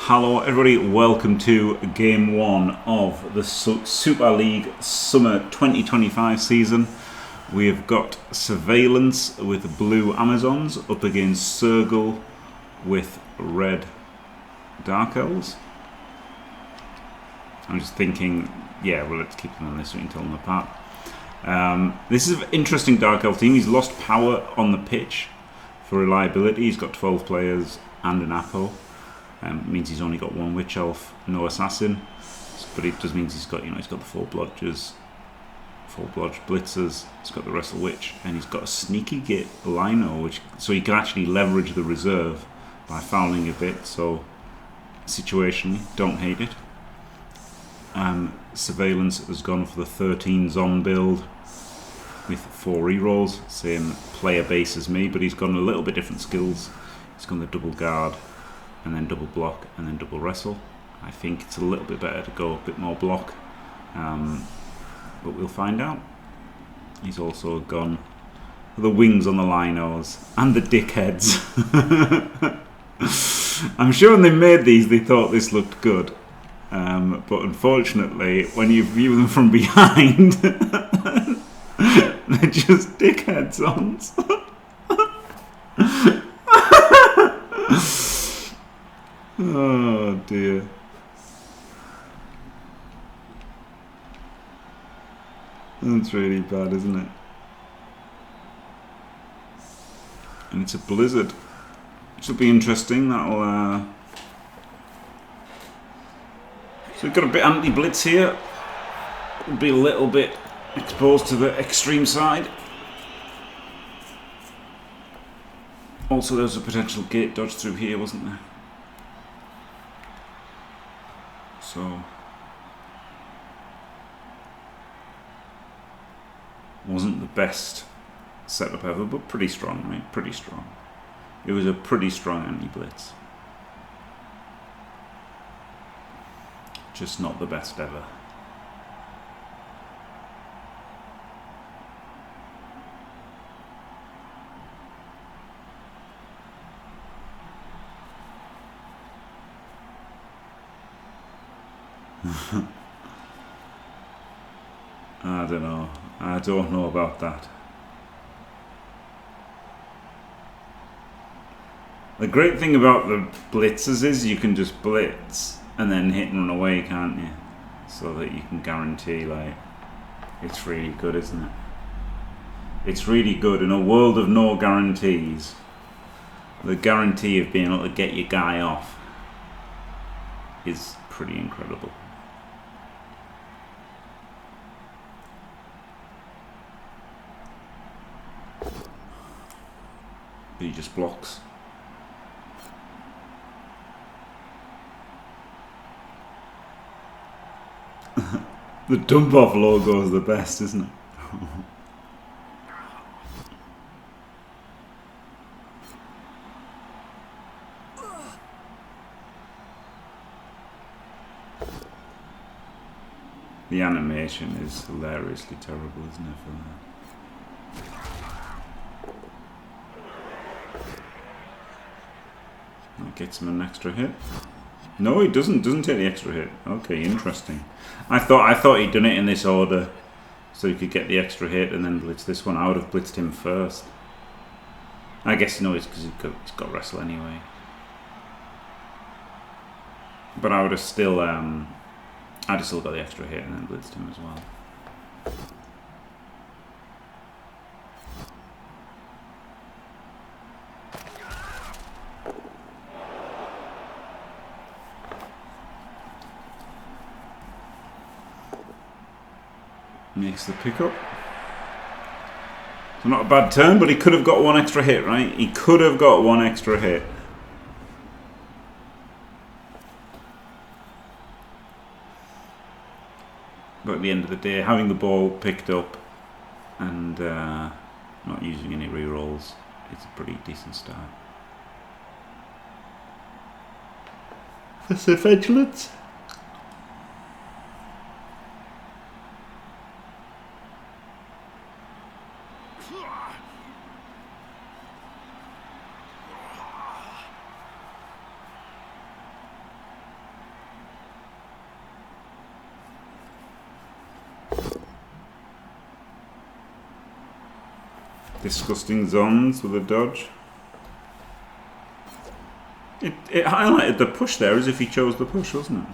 Hello everybody, welcome to Game 1 of the Super League Summer 2025 season. We have got Sirvejlance with Blue Amazons up against Sergul with Red Dark Elves. I'm just thinking, yeah, well, let's keep them on this so we can tell them apart. This is an interesting Dark Elf team. He's lost power on the pitch for reliability. He's got 12 players and an Apo. Means he's only got one Witch Elf, no Assassin, but it just means he's got the 4 Blodgers, 4 Blodge Blitzers. He's got the Wrestle Witch, and he's got a sneaky git Lino, so he can actually leverage the reserve by fouling a bit. So situationally, don't hate it. Sirvejlance has gone for the 13 Zon build with 4 rerolls, same player base as me, but he's got a little bit different skills. He's got the double guard, and then double block, and then double wrestle. I think it's a little bit better to go a bit more block, but we'll find out. He's also gone for the wings on the Linos and the dickheads. I'm sure when they made these they thought this looked good, but unfortunately when you view them from behind they're just dickheads on. Oh dear. That's really bad, isn't it? And it's a blizzard. Which will be interesting. That'll So we've got a bit anti-blitz here. We'll be a little bit exposed to the extreme side. Also there's a potential gate dodge through here, wasn't there? So wasn't the best setup ever, but pretty strong, right? Pretty strong. It was a pretty strong anti-blitz. Just not the best ever. I don't know. I don't know about that. The great thing about the blitzers is you can just blitz and then hit and run away, can't you? So that you can guarantee, like, it's really good, isn't it? It's really good in a world of no guarantees. The guarantee of being able to get your guy off is pretty incredible. He just blocks. The dump off logo is the best, isn't it? The animation is hilariously terrible, isn't it, for that? That gets him an extra hit. No, he doesn't take the extra hit. Okay, interesting. I thought he'd done it in this order so he could get the extra hit and then blitz this one. I would have blitzed him first. I guess no, it's because he's got wrestle anyway. But I would have still I'd have still got the extra hit and then blitzed him as well. Makes the pickup. So not a bad turn, but he could have got one extra hit, right? He could have got one extra hit. But at the end of the day, having the ball picked up and not using any rerolls, it's a pretty decent start. For Sirvejlance. Disgusting Zons with a dodge. It highlighted the push there as if he chose the push, wasn't it?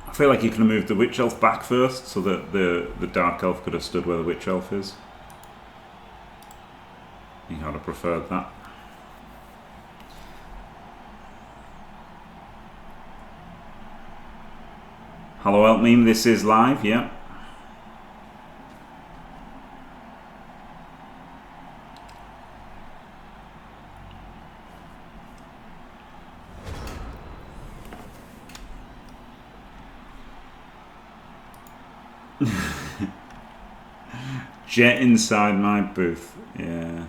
I feel like you can move the Witch Elf back first so that the Dark Elf could have stood where the Witch Elf is. I think I'd have preferred that. Hello Elpmeme, this is live, yeah. Jet inside my booth, yeah.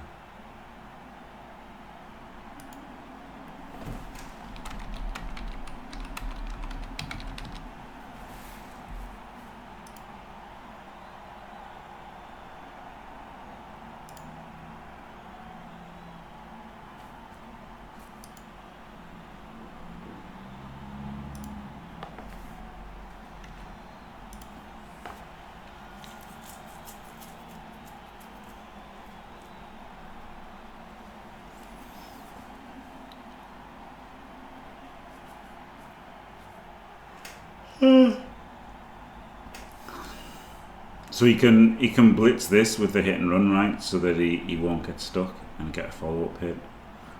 So he can blitz this with the hit and run, right? So that he won't get stuck and get a follow-up hit.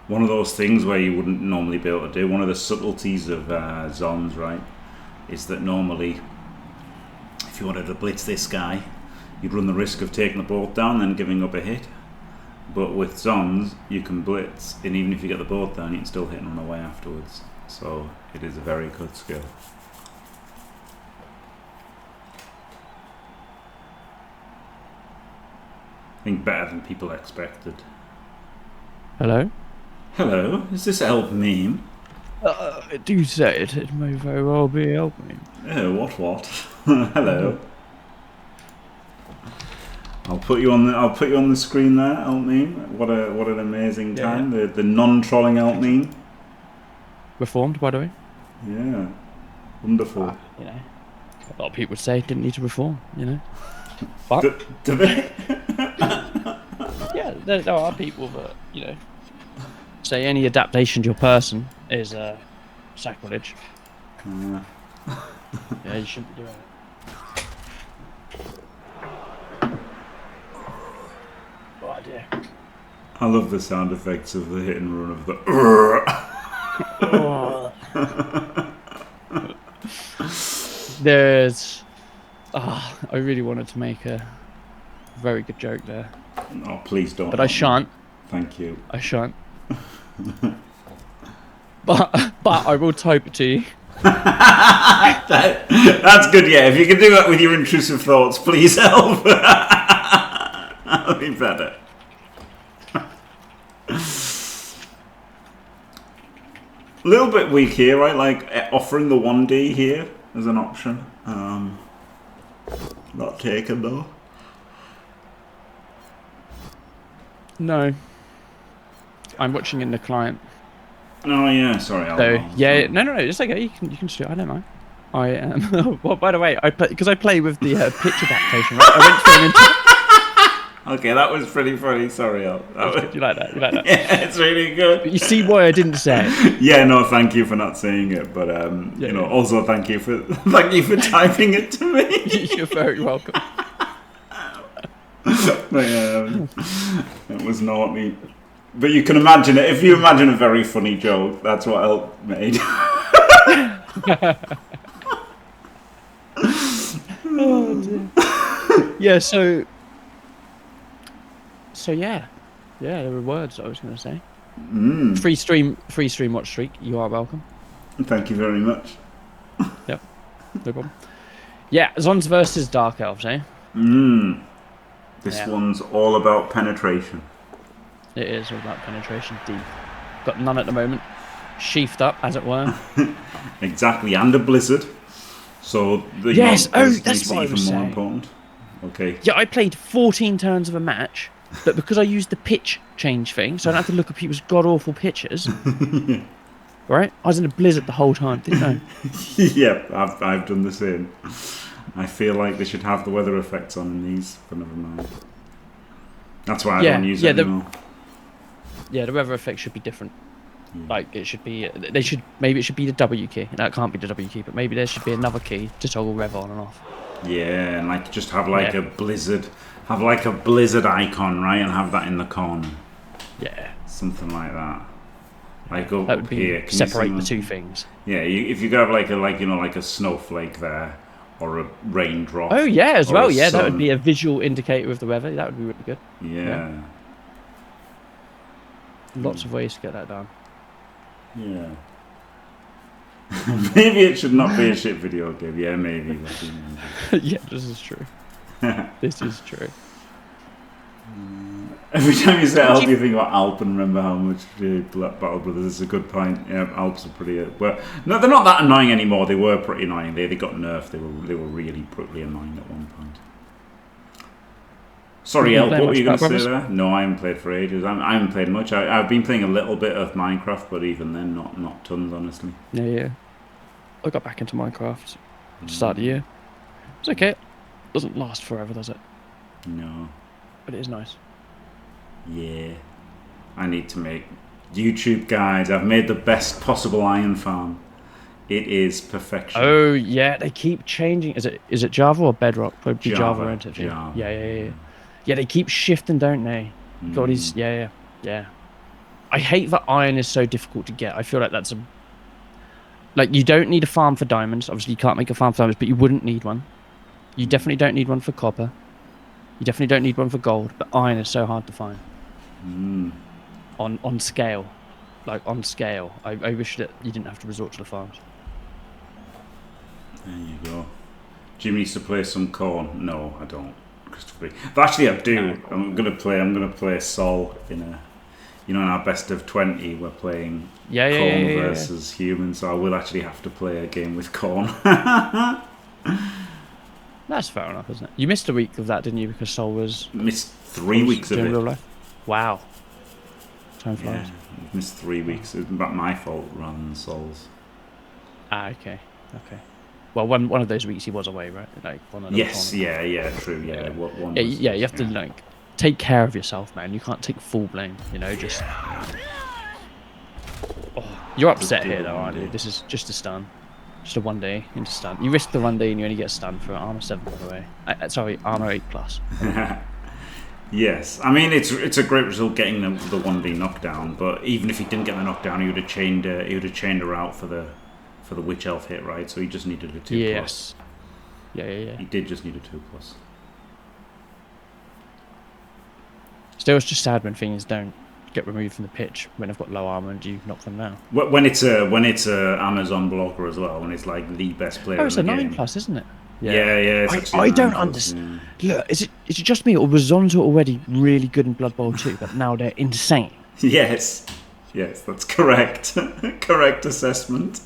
One of those things where you wouldn't normally be able to do. One of the subtleties of Zons, right, is that normally if you wanted to blitz this guy, you'd run the risk of taking the board down and then giving up a hit. But with Zons, you can blitz, and even if you get the board down, you can still hit him on the way afterwards. So it is a very good skill. I think better than people expected. Hello? Hello, is this Elpmeme? Do say it. It may very well be Elpmeme. Oh, what? Hello. I'll put you on the screen there, Elpmeme. What an amazing time. Yeah. The non-trolling Elpmeme. Reformed, by the way. Yeah. Wonderful. You know, a lot of people would say it didn't need to reform, you know. But do they? Yeah, there are people that, you know, say any adaptation to your person is sacrilege. Yeah, you shouldn't be doing it. Oh dear. I love the sound effects of the hit and run of the. There's. I really wanted to make a very good joke there. Oh, please don't. But I shan't. Thank you. I shan't. but I will type it to you. That's good, yeah. If you can do that with your intrusive thoughts, please help. That'll be better. A little bit weak here, right? Like offering the 1D here as an option. Not taken though. No. I'm watching in the client. Oh yeah, sorry. No, it's okay. You can just do it. I don't mind. I am. Well, by the way, because I play with the pitch adaptation. Right? I went through an Okay, that was pretty funny. Sorry, Al. You like that? You like that? Yeah, it's really good. But you see why I didn't say it? Yeah, no, thank you for not saying it, but also thank you for typing it to me. You're very welcome. But, it was naughty. But you can imagine it. If you imagine a very funny joke, that's what Elp made. Oh dear. Yeah. So yeah, there were words I was going to say. Free stream watch streak. You are welcome. Thank you very much. Yep, no problem. Yeah, Zons versus Dark Elves, eh? This one's all about penetration. It is all about penetration. Deep. Got none at the moment. Sheathed up, as it were. Exactly, and a blizzard. So the that's what I was saying. Important. Okay. Yeah, I played 14 turns of a match. But because I used the pitch change thing, so I don't have to look at people's god-awful pictures, right? I was in a blizzard the whole time, didn't I? Yeah, I've done the same. I feel like they should have the weather effects on in these, but never mind. That's why I don't use it anymore. Yeah, the weather effect should be different. Like it should be, maybe it should be the W key. That can't be the W key, but maybe there should be another key to toggle rev on and off. Yeah, and like just have like a blizzard, icon, right, and have that in the corner. Yeah, something like that. Like up that would be here, separate the two things. Yeah, if you could have like a snowflake there, or a raindrop. Oh yeah, as well. Yeah, that would be a visual indicator of the weather. That would be really good. Yeah. Lots of ways to get that done. Yeah. Maybe it should not be a shit video game. Yeah, maybe. Yeah, this is true. This is true. Every time you say Alp, you think about Alp and remember how much Battle Brothers is a good point. Yeah, Alps are pretty. Well, no, they're not that annoying anymore. They were pretty annoying. They got nerfed. They were really brutally annoying at one point. Sorry, Elp, what were you going to say there? No, I haven't played for ages. I haven't played much. I've been playing a little bit of Minecraft, but even then, not tons, honestly. Yeah. I got back into Minecraft at the start of the year. It's okay. Doesn't last forever, does it? No. But it is nice. Yeah. I need to make YouTube guides. I've made the best possible iron farm. It is perfection. Oh, yeah. They keep changing. Is it Java or Bedrock? Probably Java, isn't it? Java. Yeah. Yeah, they keep shifting, don't they? Got these. Yeah. I hate that iron is so difficult to get. I feel like that's like you don't need a farm for diamonds. Obviously, you can't make a farm for diamonds, but you wouldn't need one. You definitely don't need one for copper. You definitely don't need one for gold. But iron is so hard to find. On scale, like on scale. I wish that you didn't have to resort to the farms. There you go. Jimmy needs to play some corn. No, I don't. Christopher. But actually, I do. I'm gonna play Sol in in our best of 20. We're playing corn versus humans. So I will actually have to play a game with corn. That's fair enough, isn't it? You missed a week of that, didn't you? Because Sol was missed 3 weeks of it. Real life. Wow. Time flies. Yeah, missed 3 weeks. It's about my fault rather than Sol's. Okay. Well, one of those weeks he was away, right? Like one of those. Yes, yeah, true, yeah. One was, you have to like take care of yourself, man. You can't take full blame, just. Oh, you're upset here, though, aren't you? This is just a stun, just a 1 day into stun. You risk the 1 day and you only get stunned for armor 7, by the way. Sorry, armor 8+. Yes, I mean it's a great result getting the 1D knockdown, but even if he didn't get the knockdown, he would have chained a route for the witch elf hit, right? So he just needed a 2+. Yes. Yeah. He did just need a 2+. Still, it's just sad when things don't get removed from the pitch when they've got low armor and you knock them down. When it's a Amazon blocker as well, when it's like the best player. Oh, it's in the a game. 9+, isn't it? Yeah. I don't understand. Look, is it just me, or was Zonzo already really good in Blood Bowl 2, but now they're insane? Yes, that's correct. Correct assessment.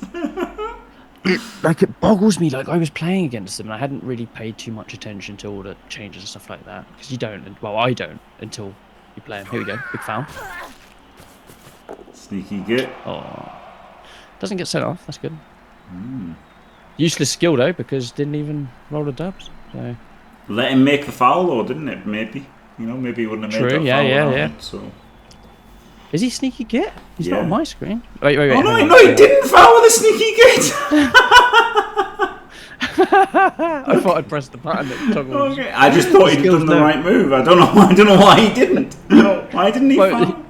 It boggles me. Like, I was playing against them and I hadn't really paid too much attention to all the changes and stuff like that, because you don't. Well, I don't until you play them. Here we go, big foul. Sneaky git. Oh, doesn't get sent off. That's good. Useless skill though, because didn't even roll the dubs. So let him make the foul, or didn't it? Maybe maybe he wouldn't have made that foul. Yeah. So is he sneaky git? He's not on my screen. Wait. Oh no, he didn't foul with a sneaky git. I thought I'd pressed the button that toggles. Okay. I just thought he'd done the right move. I don't know why he didn't. Why didn't he foul?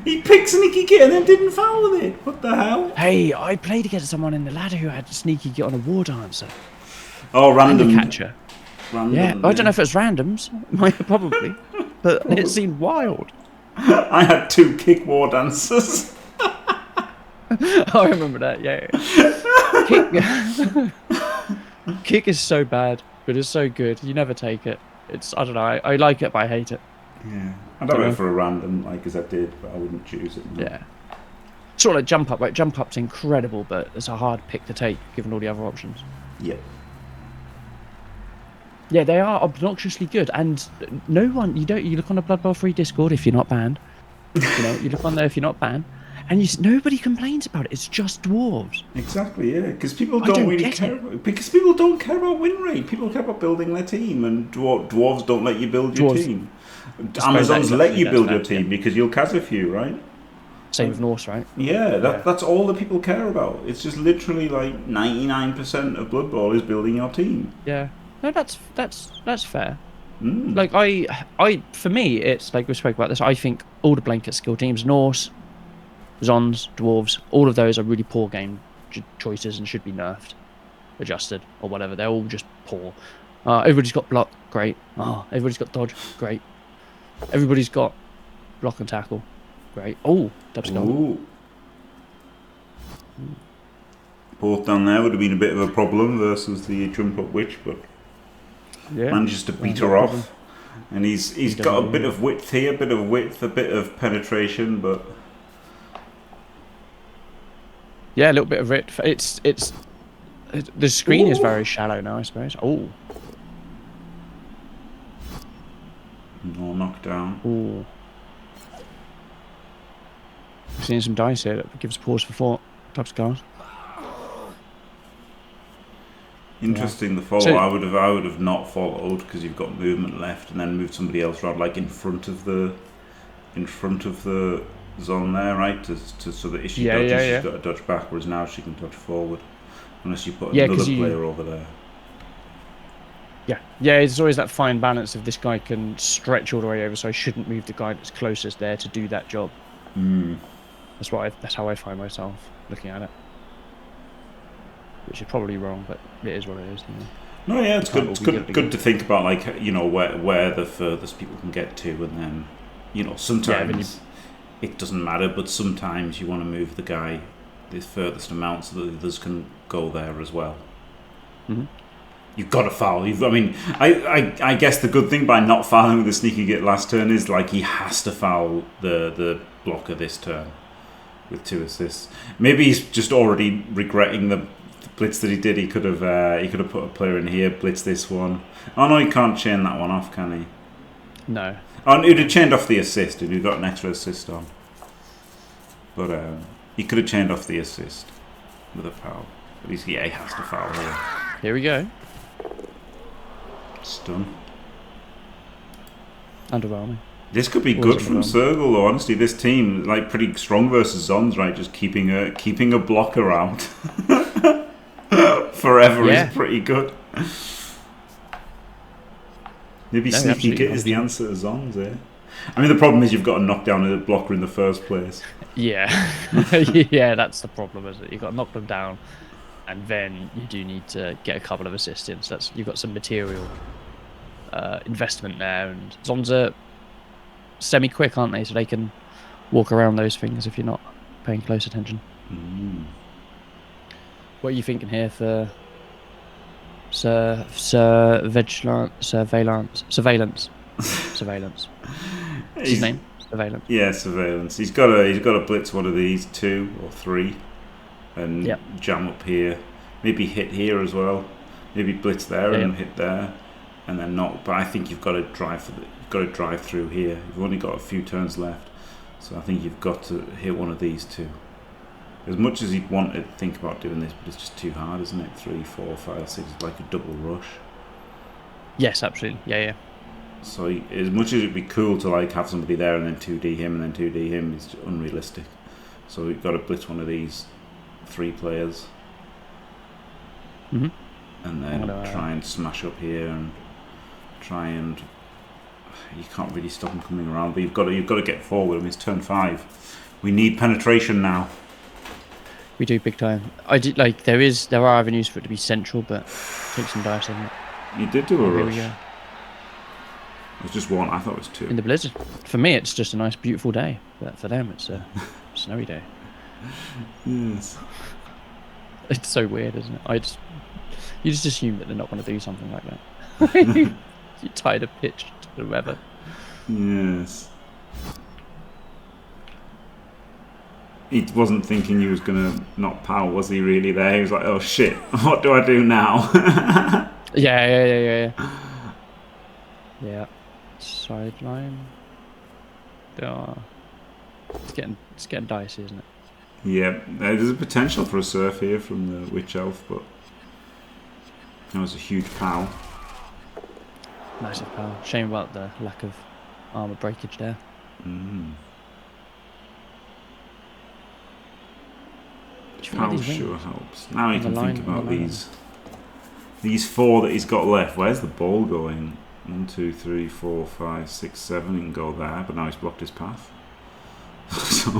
He picked sneaky git and then didn't foul with it. What the hell? Hey, I played against someone in the ladder who had sneaky git on a war dancer. Oh, random catcher. Yeah, I don't know if it's randoms. Probably, but it seemed wild. I had 2 kick war dancers. I remember that. Yeah. Kick is so bad, but it's so good. You never take it. I don't know. I like it, but I hate it. Yeah, I don't know for a random as I did, but I wouldn't choose it. No. Yeah. Sort of like jump up. Right, jump up's incredible, but it's a hard pick to take given all the other options. Yeah. Yeah, they are obnoxiously good, and no one. You look on the Blood Bowl 3 Discord if you're not banned. You look on there if you're not banned, And nobody complains about it. It's just dwarves. Exactly, yeah. Because people I don't don't really get care. it. Because people don't care about win rate. People care about building their team, and dwarves don't let you build your Dwarves. team. I suppose that Amazons is let actually- you that's build fair, your team yeah. because you'll cas a few, right? Same with Norse, right? Yeah, Yeah. that's all that people care about. It's just literally like 99% of Blood Bowl is building your team. Yeah. No, that's fair. Mm. Like for me, it's like we spoke about this. I think all the blanket skill teams, Norse, Zons, dwarves, all of those are really poor game choices and should be nerfed, adjusted, or whatever. They're all just poor. Everybody's got block, great. Everybody's got dodge, great. Everybody's got block and tackle, great. Oh, dub's gone. Ooh. Both down there would have been a bit of a problem versus the jump up witch, but Yeah. manages to beat no her problem. off. And he's got a doesn't, bit yeah. of width here, a bit of penetration, but Yeah, a little bit of it. The screen is Ooh. very shallow now, I suppose. Oh, no knockdown. ooh. We've seen some dice here that gives pause for thought. Dub's gone. Interesting. The follow. So- I would have not followed because you've got movement left, and then moved somebody else around, like in front of the zone there, right? So that if she dodges, she's got to dodge back, whereas now she can dodge forward, unless you put another player over there. Yeah, it's always that fine balance of this guy can stretch all the way over, so I shouldn't move the guy that's closest there to do that job. Mm. That's how I find myself looking at it. Which is probably wrong, but it is what it is. You know? No, yeah, it's Can't good. It's all be good. good Good to think about, like, you know, where the furthest people can get to, and then, you know, sometimes it doesn't matter, but sometimes you want to move the guy the furthest amount so that the others can go there as well. Mm-hmm. You've got to foul. I guess the good thing by not fouling with the sneaky git last turn is, like, he has to foul the blocker this turn with 2 assists. Maybe he's just already regretting the blitz that he did. He could have put a player in here, blitz this one. Oh no, he can't chain that one off, can he? No. Oh, he'd have chained off the assist, and he'd got an extra assist on. But he could have chained off the assist with a foul. But he has to foul here. Here we go. Stun. Underwhelming. This could be good from Sergul, though. Honestly, this team, like, pretty strong versus Zons, right? Just keeping a blocker out forever is pretty good. Maybe sneaky git is the answer to Zons, eh? I mean, the problem is you've got to knock down a blocker in the first place. Yeah. Yeah, that's the problem, isn't it? You've got to knock them down, and then you do need to get a couple of assists in. So you've got some material investment there, and Zons are semi-quick, aren't they? So they can walk around those things if you're not paying close attention. Mm. What are you thinking here for Surveillance? What's his name? Surveillance. Yeah, Surveillance. He's got to blitz one of these 2 or 3 and jam up here. Maybe hit here as well. Maybe blitz there and hit there, and then not. But I think you've got to drive through here. You've only got a few turns left, so I think you've got to hit one of these 2. As much as he'd want to think about doing this, but it's just too hard, isn't it? 3, 4, 5, 6, like a double rush. Yes, absolutely. Yeah. So as much as it'd be cool to, like, have somebody there and then 2D him and then 2D him, it's unrealistic. So we've got to blitz one of these 3 players, and then try and smash up here and you can't really stop him coming around. But you've got to get forward. I mean, it's turn 5. We need penetration now. We do big time. There are avenues for it to be central, but it takes some dice, doesn't it? You did do a Here rush. we go. It was just 1. I thought it was 2. In the blizzard. For me, it's just a nice, beautiful day. But for them, it's a snowy day. Yes. It's so weird, isn't it? You just assume that they're not going to do something like that. You tied a pitch to the weather. Yes. He wasn't thinking he was going to not power, was he, really, there? He was like, oh shit, what do I do now? Yeah. Yeah. Sideline. It's getting dicey, isn't it? Yeah, there's a potential for a surf here from the Witch Elf, but that was a huge pow. Massive power. Shame about the lack of armor breakage there. Pow sure helps. Now you can think about these 4 that he's got left. Where's the ball going? 1, 2, 3, 4, 5, 6, 7. He can go there, but now he's blocked his path. So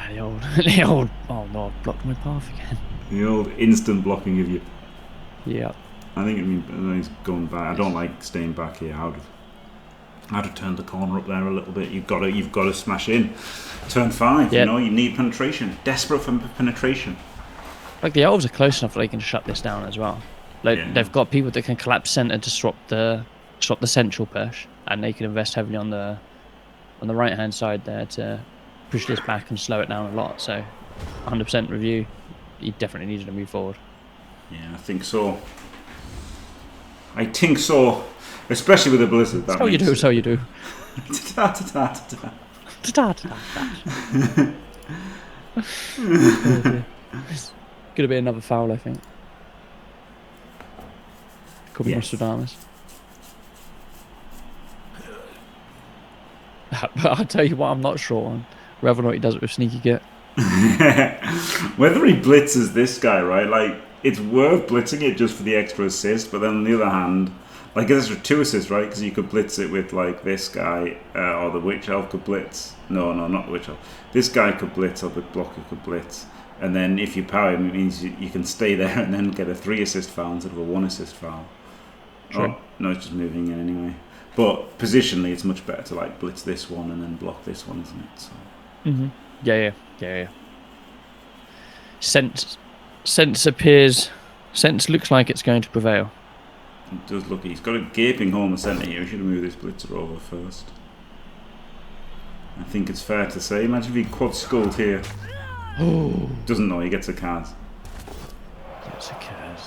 the old. Oh no, I've blocked my path again. the old instant blocking of you. Yeah. I think he's going back. I don't like staying back here. I'd have turned the corner up there a little bit. You've got to smash in. Turn 5. Yep. You need penetration. Desperate for penetration. Like the elves are close enough that they can shut this down as well. Like they've got people that can collapse center to stop the central push, and they can invest heavily on the right hand side there to push this back and slow it down a lot. So 100% review. He definitely needed to move forward. Yeah, I think so. Especially with the blizzard. So you do. It's gonna be another foul, I think. Could be Nostradamus. But I'll tell you what, I'm not sure on whether or not he does it with Sneaky Git. Whether he blitzes this guy, right? Like, it's worth blitzing it just for the extra assist, but then on the other hand, like, it's for 2 assists, right? Because you could blitz it with, like, this guy, or the Witch Elf could blitz. No, not the Witch Elf. This guy could blitz, or the blocker could blitz. And then if you power him, it means you can stay there and then get a 3 assist foul instead of a 1 assist foul. True. Oh, no, it's just moving in anyway. But positionally, it's much better to, like, blitz this one and then block this one, isn't it? So. Yeah. Sense appears. Sense looks like it's going to prevail. It does look. He's got a gaping hole in the centre here. We should have moved this blitzer over first. I think it's fair to say. Imagine if he quad skulled here. Oh. Doesn't know. He gets a card. Gets a card.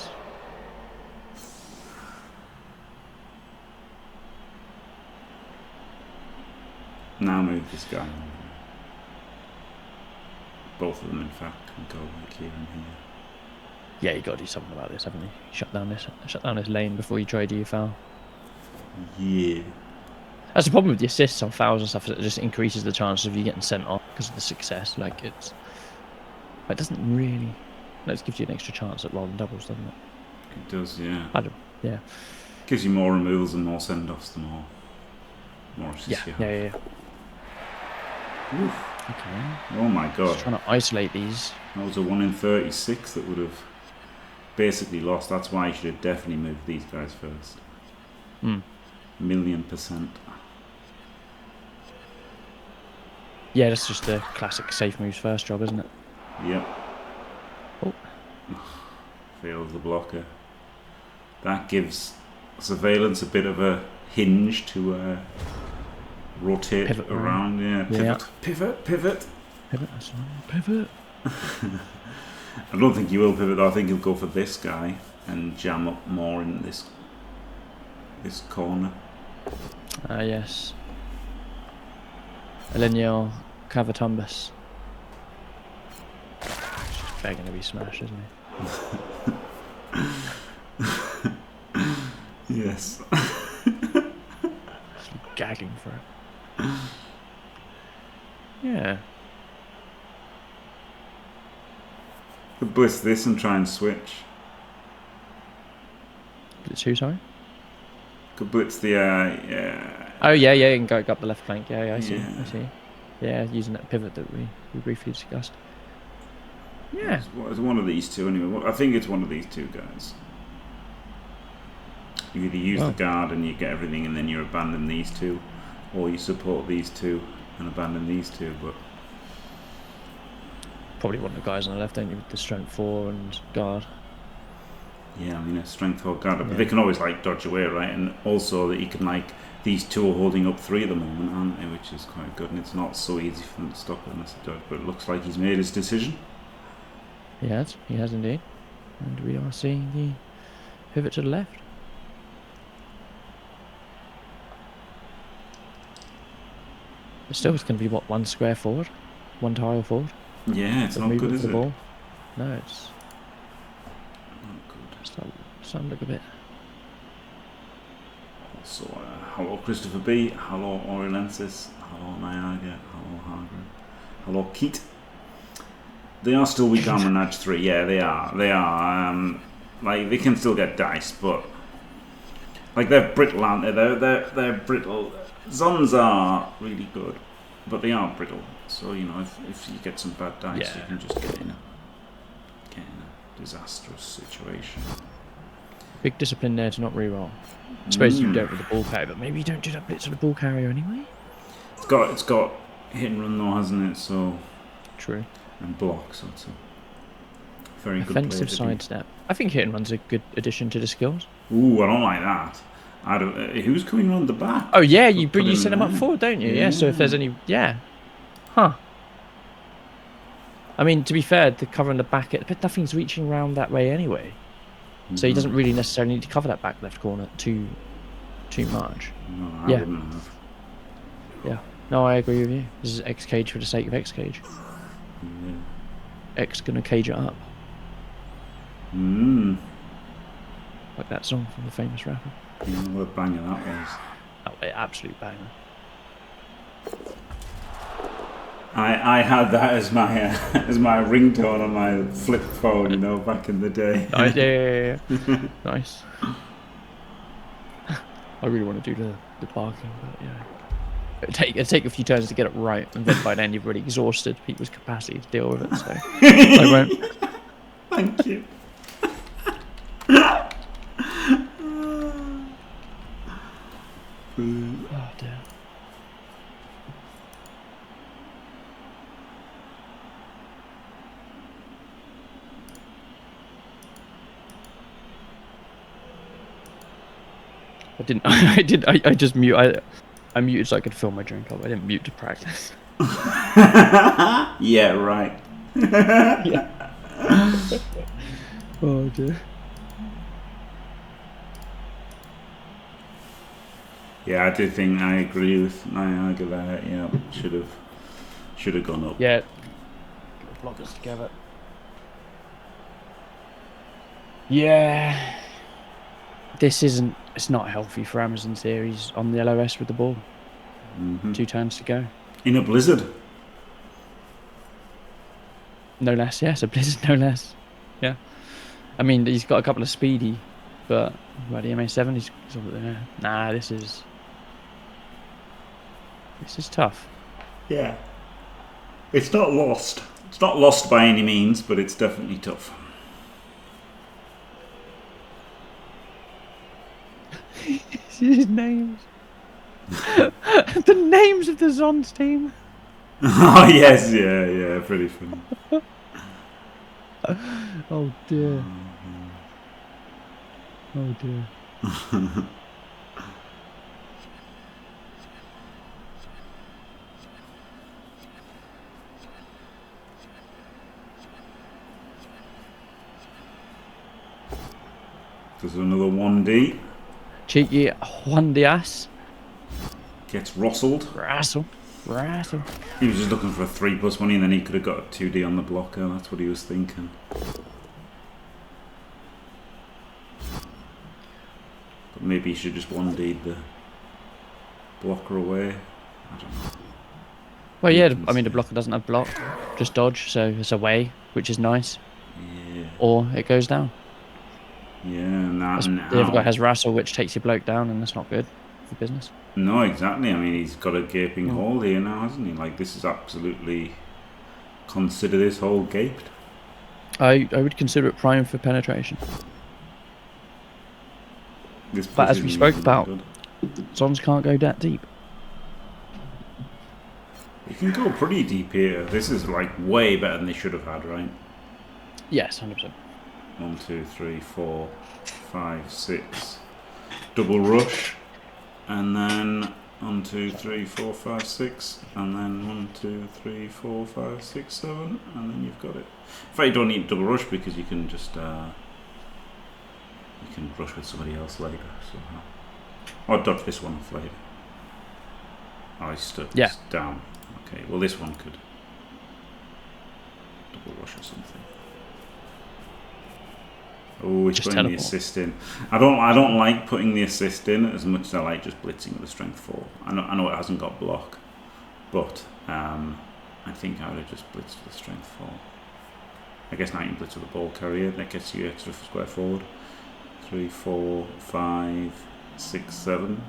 Now move this guy. Both of them, in fact, can go like here and here. Yeah, you got to do something about this, haven't you? Shut down this lane before you try to do your foul. Yeah. That's the problem with the assists on fouls and stuff. It just increases the chances of you getting sent off because of the success. Like it doesn't really. It gives you an extra chance at rolling doubles, doesn't it? It does, yeah. Yeah. Gives you more removals and more send-offs, the more assists. Yeah. Oof. Okay. Oh my god. Just trying to isolate these. That was a 1 in 36 that would have basically lost. That's why you should have definitely moved these guys first. 1,000,000%. Yeah, that's just a classic safe moves first job, isn't it? Yep. Oh. Fails the blocker. That gives Surveillance a bit of a hinge to rotate pivot around. Yeah, pivot. That's right. Pivot. I don't think he will pivot though. I think he'll go for this guy and jam up more in this corner. Yes. Elenio Cavatumbus. He's just begging to be smashed, isn't he? Yes. Gagging for it. Yeah. Could blitz this and try and switch. Blitz who, sorry? Could blitz the Oh yeah, and go up the left flank. Yeah, I see. Yeah. I see. Yeah, using that pivot that we briefly discussed. Yeah. It's one of these two anyway. I think it's one of these two guys. You either use the guard and you get everything and then you abandon these two, or you support these two and abandon these two, but probably one of the guys on the left, don't you, with the strength 4 and guard. Yeah, I mean a strength 4 guard, but they can always like dodge away, right? And also that you can like, these two are holding up 3 at the moment, aren't they? Which is quite good, and it's not so easy for them to stop unless they dodge, but it looks like he's made his decision. He has indeed. And we are seeing the pivot to the left. But still, it's going to be, what, 1 square forward? 1 tile forward? Yeah, it's not good, is it? Ball. No, it's Not good. starting to look a bit. So, hello Christopher B, hello Orilensis, hello Niagara, hello Hargreave, hello Keat. They are still weak armor Nudge 3, yeah they are. Like they can still get dice, but like they're brittle, aren't they? They're brittle. Zons are really good, but they are brittle. So you know if you get some bad dice, you can just get in a disastrous situation. Big discipline there to not reroll. I suppose you don't with the ball carrier, but maybe you don't do that blitz with the ball carrier anyway. It's got hit and run though, hasn't it? So true. And block, so it's a very good offensive sidestep. I think hit and run's a good addition to the skills. Ooh, I don't like that. I don't. Who's coming around the back? Oh yeah, you set them up forward, don't you? Yeah. So if there's any, huh. I mean, to be fair, the cover in the back, but nothing's reaching around that way anyway. So he doesn't really necessarily need to cover that back left corner too much. No, I wouldn't have. Yeah. No, I agree with you. This is X cage for the sake of X cage. Yeah. X gonna cage it up. Like that song from the famous rapper. Yeah, what a banger that was. Oh, absolute banger. I had that as my ringtone on my flip phone, you know, back in the day. Yeah. Nice. I really want to do the barking, but it'd take a few turns to get it right, and then by then you've already exhausted people's capacity to deal with it. So I won't. Thank you. Oh dear. I just mute. I muted so I could fill my drink up. I didn't mute to practice. Yeah, right. Yeah. Oh dear. Yeah, I do think I agree with Niagara there. Yeah, should have gone up. Yeah. Block us together. Yeah. It's not healthy for Amazon series on the LOS with the ball. 2 turns to go. In a blizzard. No less, yes, a blizzard, no less. Yeah. I mean, he's got a couple of speedy, but by the MA7, he's nah, this is tough. Yeah. It's not lost. It's not lost by any means, but it's definitely tough. His names. The names of the Zons team. Oh yes, yeah, pretty funny. Oh dear. Oh dear. There's another 1D. Cheeky Juan Diaz. Gets rustled. Rassle. He was just looking for a 3+1 and then he could have got a 2D on the blocker. That's what he was thinking. But maybe he should just 1D'd the blocker away. I don't know. Well, yeah, I mean, the blocker doesn't have block, just dodge, so it's away, which is nice. Yeah. Or it goes down. Yeah, now. The other guy has Rassle, which takes your bloke down, and that's not good for business. No, exactly. I mean, he's got a gaping hole here now, hasn't he? Like, this is absolutely... Consider this hole gaped. I would consider it prime for penetration. But as we spoke about, Zons can't go that deep. You can go pretty deep here. This is, like, way better than they should have had, right? Yes, 100%. 1, 2, 3, 4, 5, 6. Double rush. And then 1, 2, 3, 4, 5, 6. And then 1, 2, 3, 4, 5, 6, 7. And then you've got it. In fact, you don't need double rush because you can just... you can rush with somebody else later. Somehow. Or dodge this one off later. Oh, he's stuck. Yeah. Down. Okay, well this one could. push or something. Oh, he's Just putting teleport. the assist in. I don't like putting the assist in as much as I like just blitzing with a strength 4. I know it hasn't got block, but I think I would have just blitzed with a strength 4. I guess now you can blitz with a ball carrier. That gets you extra square forward. 3, 4, 5, 6, 7.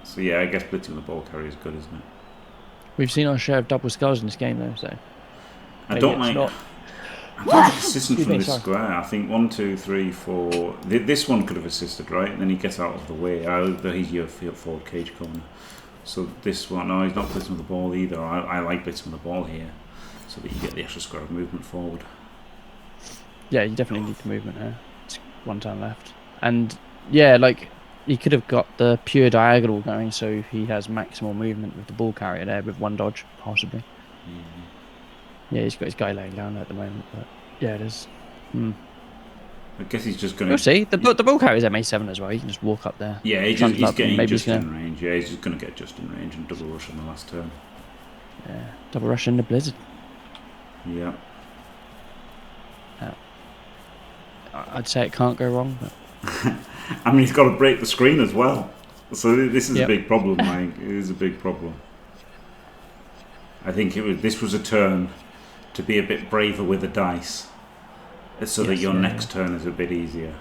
So yeah, I guess blitzing with the ball carrier is good, isn't it? We've seen our share of double skulls in this game, though. So I don't like assistance from this sorry. square. I think 1, 2, 3, 4. This one could have assisted, right? And then he gets out of the way. He's your forward cage corner. So this one, no, he's not blitzing with the ball either. I like blitzing with the ball here, so that you get the extra square of movement forward. Yeah, you definitely need the movement here. It's 1 turn left, and yeah, like he could have got the pure diagonal going, so he has maximal movement with the ball carrier there with 1 dodge possibly. Yeah, he's got his guy laying down at the moment, but yeah, it is. I guess he's just going to... We'll see. The ball carrier's MA7 as well. He can just walk up there. Yeah, he's getting just in range. Yeah, he's just going to get just in range and double rush on the last turn. Yeah, double rush in the blizzard. Yeah. I'd say it can't go wrong, but... I mean, he's got to break the screen as well. So this is a big problem, Mike. It is a big problem. I think this was a turn to be a bit braver with the dice, so that your next turn is a bit easier.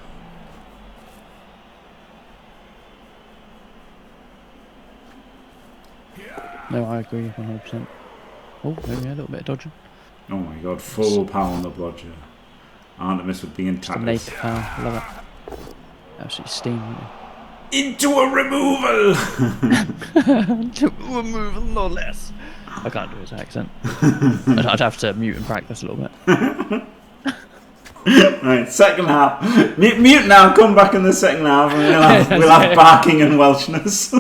No, I agree 100%. Oh, maybe a little bit of dodging. Oh my god, full power on the blodger. Artemis would be in Just a naked power, I love it. Absolutely steam. Into a removal! Removal, no less. I can't do his accent. I'd have to mute and practice a little bit. Right, second half. Mute now, come back in the second half and we'll have barking and Welshness.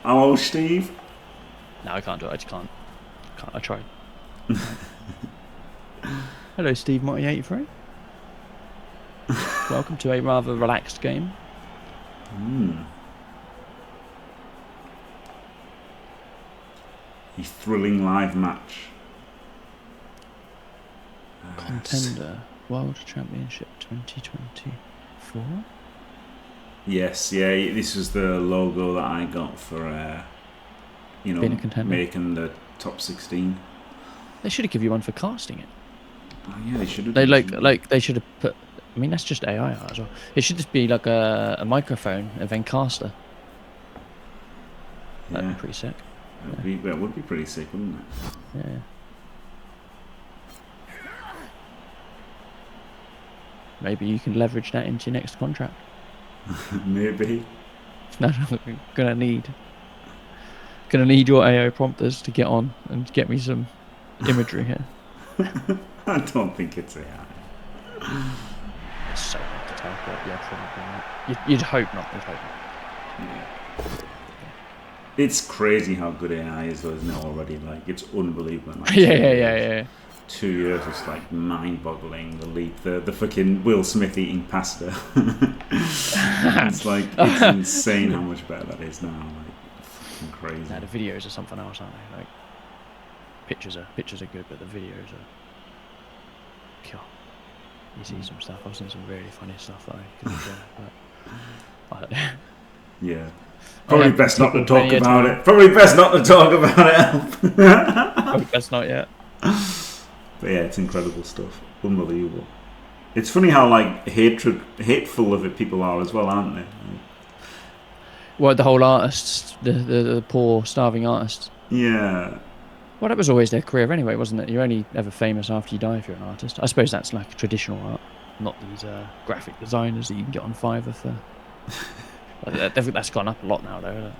Hello, Steve. No, I can't do it. I just can't. I tried. Hello, Steve Marty 83. Welcome to a rather relaxed game. A thrilling live match. Contender World Championship 2024. Yes, yeah. This was the logo that I got for, making the top 16. They should have given you one for casting it. Oh yeah, they should have. They should have put. I mean, that's just AI art as well. It should just be like a microphone, a Vencaster. That'd be pretty sick. That would be pretty sick, wouldn't it? Yeah. Maybe you can leverage that into your next contract. Maybe. No, gonna need your AI prompters to get on and get me some imagery here. I don't think it's AI. It's so hard to tell, but yeah, probably not. You'd hope not. Yeah. It's crazy how good AI is, though, isn't it, already? Like, it's unbelievable. Like, yeah. 2 years, it's like mind-boggling, the leap. The fucking Will Smith eating pasta. It's insane how much better that is now. Like, fucking crazy. Nah, the videos are something else, aren't they? Like, pictures are good, but the videos are... God. You see some stuff. I've seen some really funny stuff that I couldn't share, but... I don't know. Yeah. Probably best not to talk about it. Probably best not to talk about it. Probably best not yet. But yeah, it's incredible stuff. Unbelievable. It's funny how like hateful of it people are as well, aren't they? Well, the whole artists, the poor starving artists. Yeah. Well, that was always their career anyway, wasn't it? You're only ever famous after you die if you're an artist. I suppose that's like traditional art, not these graphic designers that you can get on Fiverr for. I think that's gone up a lot now, though. Yeah.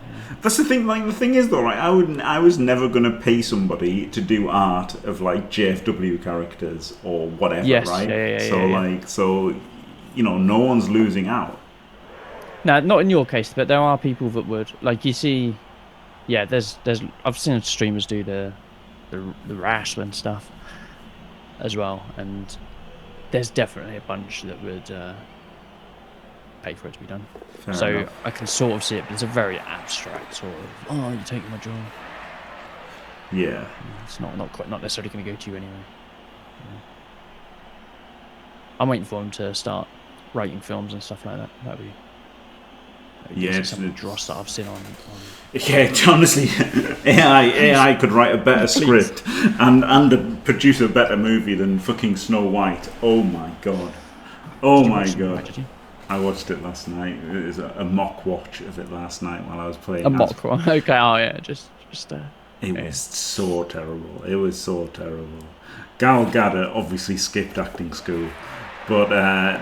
That's the thing. Like the thing is, though, right? I was never gonna pay somebody to do art of like JFW characters or whatever, right? So no one's losing out. No, not in your case, but there are people that would. Like you see, yeah. There's. I've seen streamers do the wrestling stuff as well, and there's definitely a bunch that would pay for it to be done. Fair So enough. I can sort of see it, but it's a very abstract sort of. Oh, you're taking my job. Yeah. It's not necessarily going to go to you anyway. I'm waiting for him to start writing films and stuff like that. That'd be Yeah, some dross that I've seen on. Yeah, honestly, AI could write a better script and produce a better movie than fucking Snow White. Oh my god. Oh my god. Did you? I watched it last night. It was a mock watch of it last night while I was playing. A mock one. Okay, oh yeah, just It was so terrible. It was so terrible. Gal Gadot obviously skipped acting school, but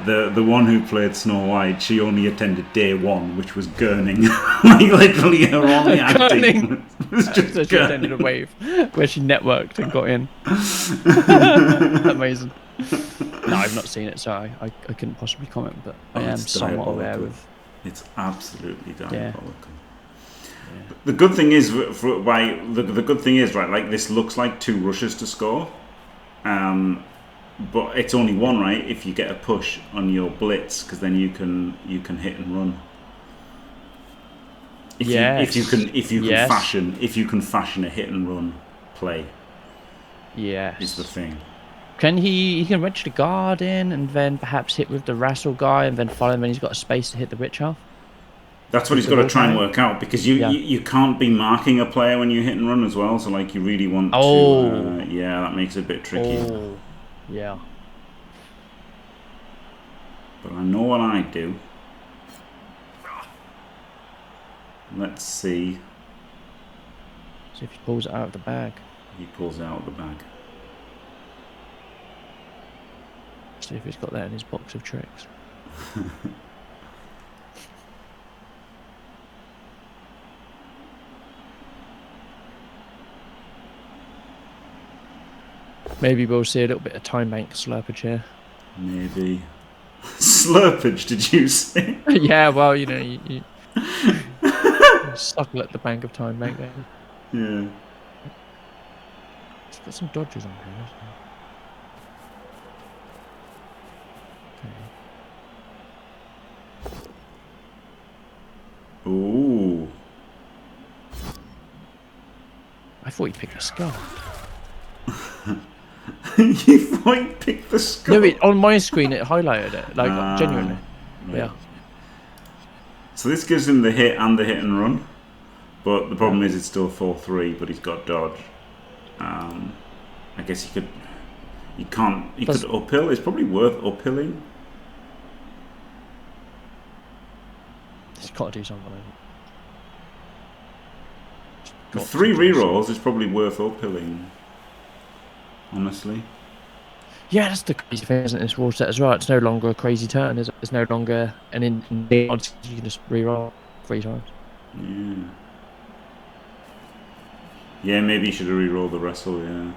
the one who played Snow White, she only attended day one, which was gurning. Like literally her only acting was just so she attended a wave where she networked and got in. Amazing. No, I've not seen it, so I couldn't possibly comment, but I am somewhat aware of. It's absolutely diabolical. Yeah. The good thing is, the good thing is, right? Like this looks like 2 rushes to score, but it's only 1, right? If you get a push on your blitz, because then you can hit and run. If you can fashion a hit and run play. Yes. Is the thing. He can reach the guard in and then perhaps hit with the wrestle guy and then follow him when he's got a space to hit the witch half? That's what he's got to try and work out, because you can't be marking a player when you hit and run as well, so like you really want to... yeah, that makes it a bit tricky. Oh, yeah. But I know what I do. Let's see. See if he pulls it out of the bag. He pulls it out of the bag. See if he's got that in his box of tricks. Maybe we'll see a little bit of time bank slurpage here. Maybe. Slurpage, did you say? Yeah, well, you know, you suckle at the bank of time bank there. Yeah. It's got some dodges on here, isn't it? Okay. Ooh. I thought he picked a skull. You thought he picked the skull? No, on my screen it highlighted it, like genuinely. Right. Yeah. So this gives him the hit and the hit and run, but the problem is it's still 4-3, but he's got dodge. I guess he could. He can't. He could uphill. It's probably worth uphilling. He's got to do something. With 3 rerolls, it's probably worth uphilling. Honestly. Yeah, that's the crazy thing, isn't it? This rule set as well. It's no longer a crazy turn, is it? It's no longer an you can just reroll 3 times. Yeah. Yeah, maybe you should have rerolled the wrestle, yeah.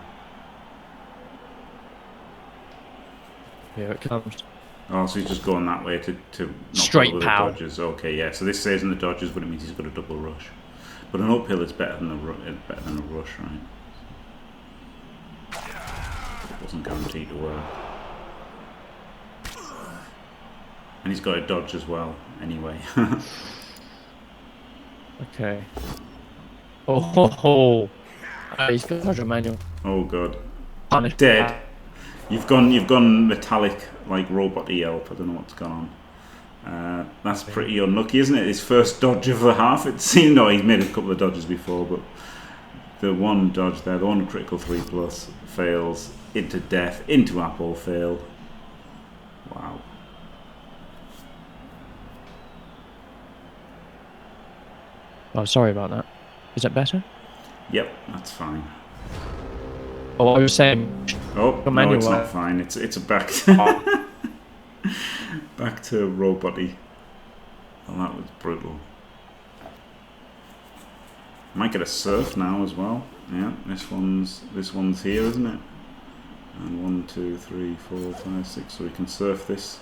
Here it comes. Oh, so he's just going that way to not straight pow. The dodges. Okay, yeah. So this stays in the dodges, but it means he's got a double rush. But an uphill is better than a rush, right? It wasn't guaranteed to work. And he's got a dodge as well, anyway. Okay. Oh, he's got a dodge manual. Oh god. Punish. Dead. You've gone metallic like robot Yelp. I don't know what's gone on. That's pretty unlucky, isn't it? His first dodge of the half. It seemed he's made a couple of dodges before, but the one dodge there, the one critical 3+ fails into death, into apple fail. Wow. Oh, sorry about that. Is that better? Yep, that's fine. Oh, I was saying. Oh no, it's not fine. It's a back. Back to robot-y. Well, that was brutal. Might get a surf now as well. Yeah, this one's here, isn't it? And 1, 2, 3, 4, 5, 6. So we can surf this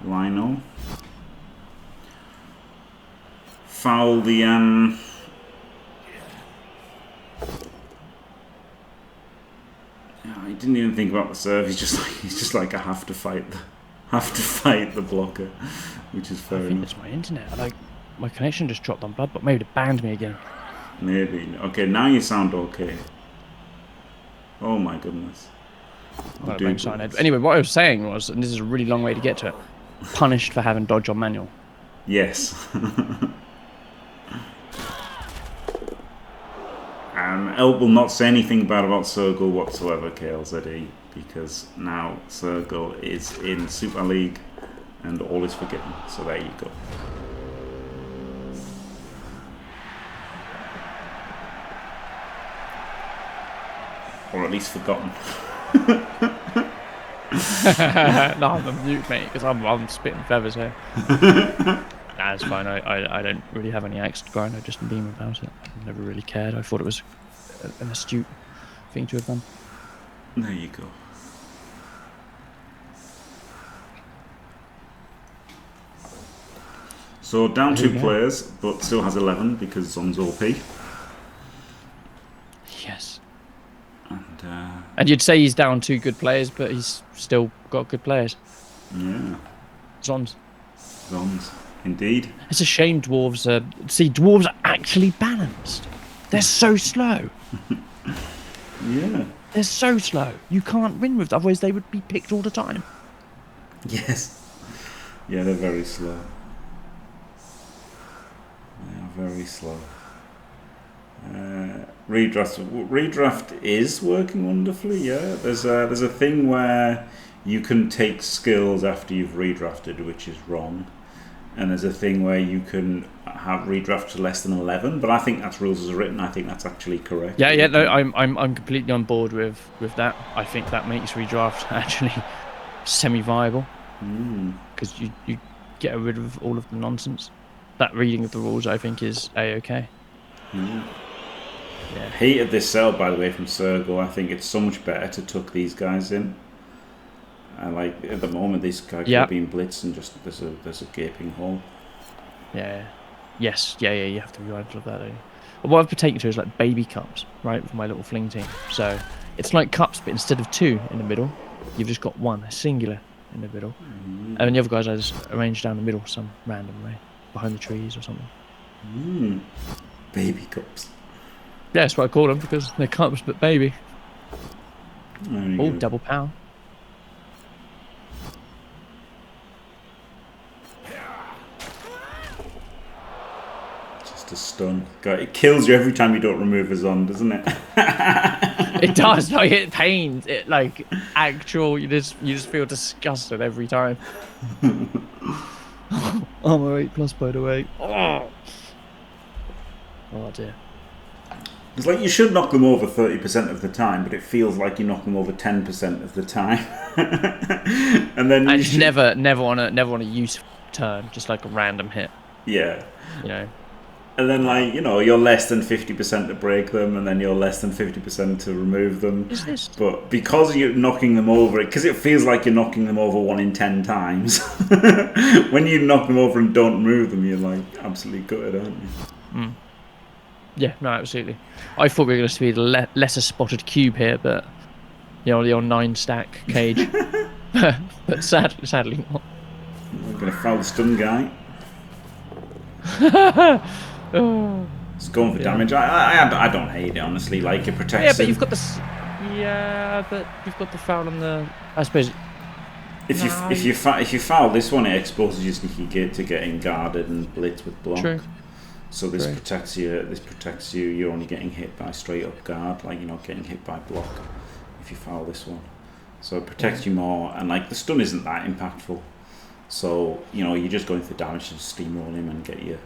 Lino. Foul the I didn't even think about the serve. He's just like I have to fight have to fight the blocker, which is fair I think enough. it's my internet. Like, my connection just dropped on Blood, but maybe it banned me again. Maybe. Okay, now you sound okay. Oh my goodness. Anyway, what I was saying was, and this is a really long way to get to it, punished for having dodge on manual. Yes. Elp will not say anything bad about Sergul whatsoever, KLZE, because now Sergul is in Super League and all is forgiven. So there you go. Or at least forgotten. No, I'm a mute, mate, because I'm spitting feathers here. Nah, it's fine. I don't really have any axe to grind. I just beam about it. I never really cared. I thought it was an astute thing to have done. There you go. So down 2 players, but still has 11 because Zon's OP. Yes. And you'd say he's down 2 good players, but he's still got good players. Yeah. Zons, indeed. It's a shame dwarves are... See, dwarves are actually balanced. They're so slow. Yeah. They're so slow. You can't win with them, otherwise they would be picked all the time. Yes. Yeah, they're very slow. They are very slow. Redraft is working wonderfully. Yeah, there's a thing where you can take skills after you've redrafted, which is wrong, and there's a thing where you can have redraft to less than 11. But I think that's rules as written. I think that's actually correct. Yeah. No, I'm completely on board with that. I think that makes redraft actually semi-viable because you get rid of all of the nonsense. That reading of the rules, I think, is a-okay. Yeah. Hated this sell, by the way, from Sergul. I think it's so much better to tuck these guys in. Like at the moment, these guys are being blitzed and just there's a gaping hole. Yeah. Yes. Yeah. You have to be mindful of that, don't you? What I've been taking to is like baby cups, right, for my little fling team. So it's like cups, but instead of 2 in the middle, you've just got 1, a singular in the middle, and then the other guys I just arrange down the middle some random way, behind the trees or something. Baby cups. Yeah, that's what I call them because they're cups but baby. Oh, double power. Just a stun. God, it kills you every time you don't remove a Zon, doesn't it? It does. Like it pains. It like actual. You just feel disgusted every time. I'm a 8+ by the way. Oh dear. It's like you should knock them over 30% of the time, but it feels like you knock them over 10% of the time. And then I just never on a use turn, just like a random hit. Yeah. You know. And then like, you're less than 50% to break them, and then you're less than 50% to remove them. Is this? But because you're knocking them over, because it feels like you're knocking them over 1 in 10 times. When you knock them over and don't remove them, you're like absolutely gutted, aren't you? Yeah, no, absolutely. I thought we were going to see the lesser spotted cube here, but the old 9-stack cage. But sadly not. I'm going to foul the stun guy. It's going for damage. I don't hate it, honestly. Like, it protects Yeah, but him. you've got the... Yeah, but you've got the foul on the... I suppose... If you foul this one, it exposes your sneaky gate to getting guarded and blitz with block. True. So this protects you. This protects you. You're only getting hit by straight up guard. Like, you're not getting hit by block if you foul this one. So it protects you more. And like the stun isn't that impactful. So you're just going for damage to steamroll him and get your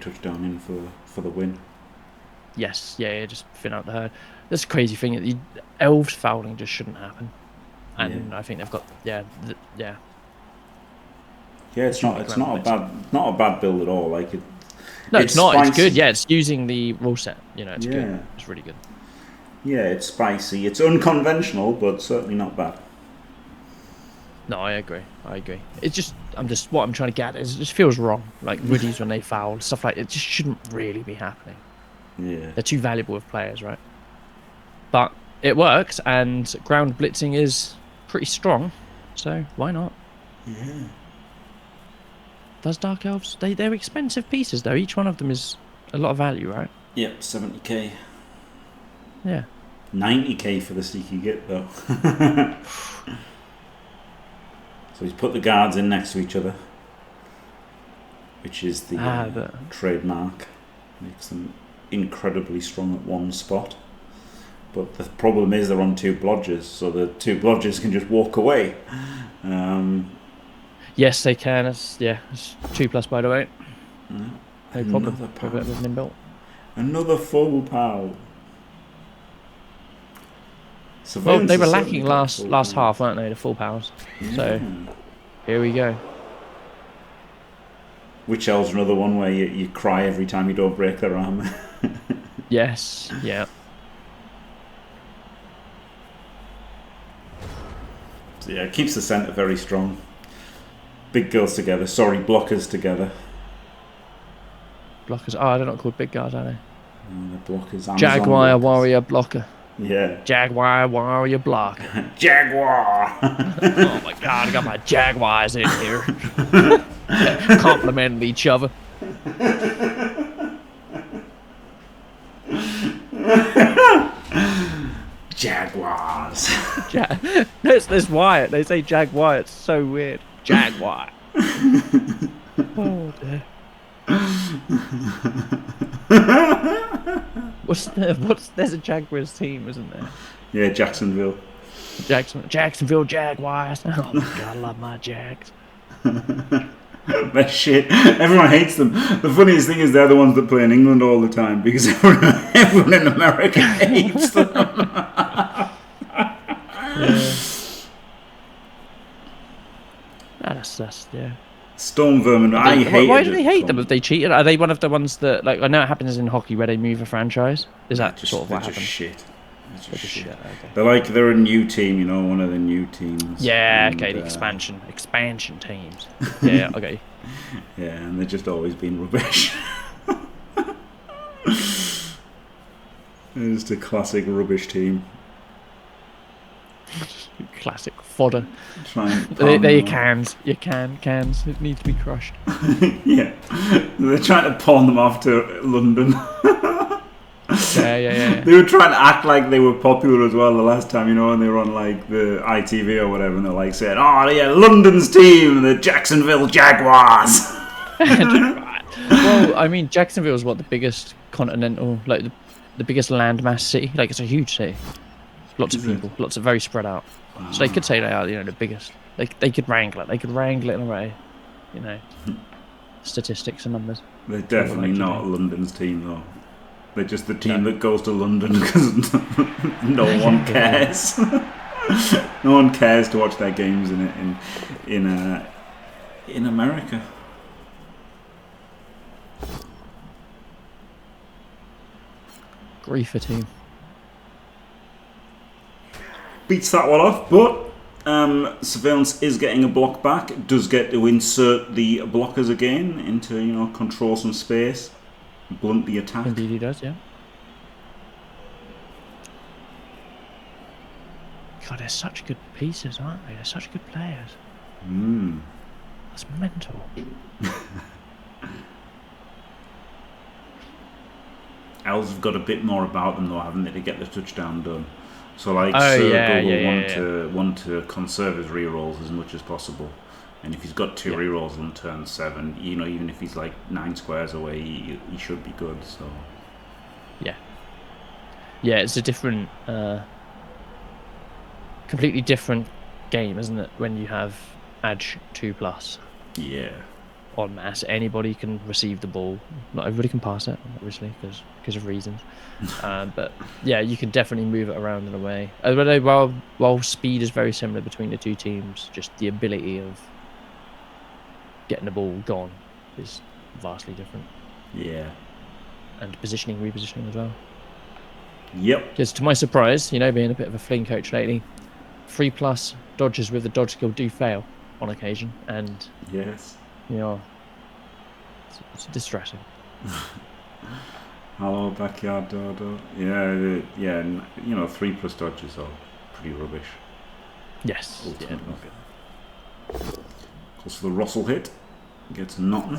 touchdown in for the win. Yes. Yeah. Just thin out the herd. That's a crazy thing. Elves fouling just shouldn't happen. And I think they've got Yeah, it's not a bad build at all. Like it. No, it's not. Spicy. It's good. Yeah, it's using the rule set. It's good. It's really good. Yeah, it's spicy. It's unconventional, but certainly not bad. No, I agree. It's just, what I'm trying to get is it just feels wrong. Like Woodies when they foul, stuff like it just shouldn't really be happening. Yeah. They're too valuable with players, right? But it works, and ground blitzing is pretty strong, so why not? Yeah. Does Dark Elves? They're expensive pieces though. Each one of them is a lot of value, right? Yep, 70k. Yeah. 90k for the sneaky git though. So he's put the guards in next to each other, which is the trademark. Makes them incredibly strong at one spot. But the problem is they're on 2 blodgers, so the 2 blodgers can just walk away. Yes, they can. It's 2+ by the way. No problem. Another full pow. Well, they were lacking last half, weren't they? The full powers. Yeah. So here we go. Witch Elves another one where you cry every time you don't break their armor. Yes. Yeah. So yeah, it keeps the centre very strong. Big girls together. Sorry, blockers together. Blockers. Oh, they're not called big guards, are they? They're blockers. Amazon Jaguar blockers. warrior blocker. Yeah. Jaguar warrior blocker. Jaguar. Oh my god, I got my Jaguars in here. Complimenting each other. Jaguars. There's Wyatt. They say Jaguar. It's so weird. Jaguar. Oh dear. There's a Jaguars team, isn't there? Yeah, Jacksonville. Jacksonville Jaguars. Oh my god, I love my Jags. They're shit. Everyone hates them. The funniest thing is they're the ones that play in England all the time because everyone in America hates them. Yeah. Storm Vermin. Why do they hate them if they cheated? Are they one of the ones that, like, I know it happens in hockey where they move a franchise? Is that sort of what happens? Shit. They're just shit. Okay. They're a new team, you know, one of the new teams. Yeah, okay, the expansion teams. Yeah, okay. Yeah, and they've just always been rubbish. They're just a classic rubbish team. Classic fodder. They're your cans. Your cans. It need to be crushed. Yeah. They're trying to pawn them off to London. Yeah. They were trying to act like they were popular as well the last time, you know, and they were on like the ITV or whatever, and they're like saying, "Oh yeah, London's team, the Jacksonville Jaguars." Well, I mean, Jacksonville is what, the biggest continental, like the biggest landmass city. Like, it's a huge city. Lots of people, lots of very spread out. So they could say they are, you know, the biggest. They could wrangle it. They could wrangle it in a way, you know. Statistics and numbers. They're definitely not London's team though. They're just the team that goes to London because no one cares. No one cares to watch their games in America. Griefer team. Beats that one off, but Surveillance is getting a block back. Does get to insert the blockers again into, you know, control some space, blunt the attack. Indeed he does, yeah. God, they're such good pieces, aren't they? They're such good players. That's mental. Elves have got a bit more about them though, haven't they, to get the touchdown done. So like Sergul will want to conserve his rerolls as much as possible. And if he's got 2 rerolls on turn 7, you know, even if he's like 9 squares away, he should be good. So yeah, it's a different, completely different game, isn't it? When you have Edge 2+. Yeah. En masse, anybody can receive the ball. Not everybody can pass it, obviously, because of reasons. But yeah, you can definitely move it around in a way. While speed is very similar between the two teams, just the ability of getting the ball gone is vastly different. Yeah. And positioning, repositioning as well. Yep. Just to my surprise, you know, being a bit of a fling coach lately, 3+ dodgers with the dodge skill do fail on occasion, and yes. You know, it's distressing. Hello, backyard dodo. Yeah. You know, 3+ dodges are pretty rubbish. Yes. Ultimately. Yeah, Goes for the Russell hit. Gets nothing.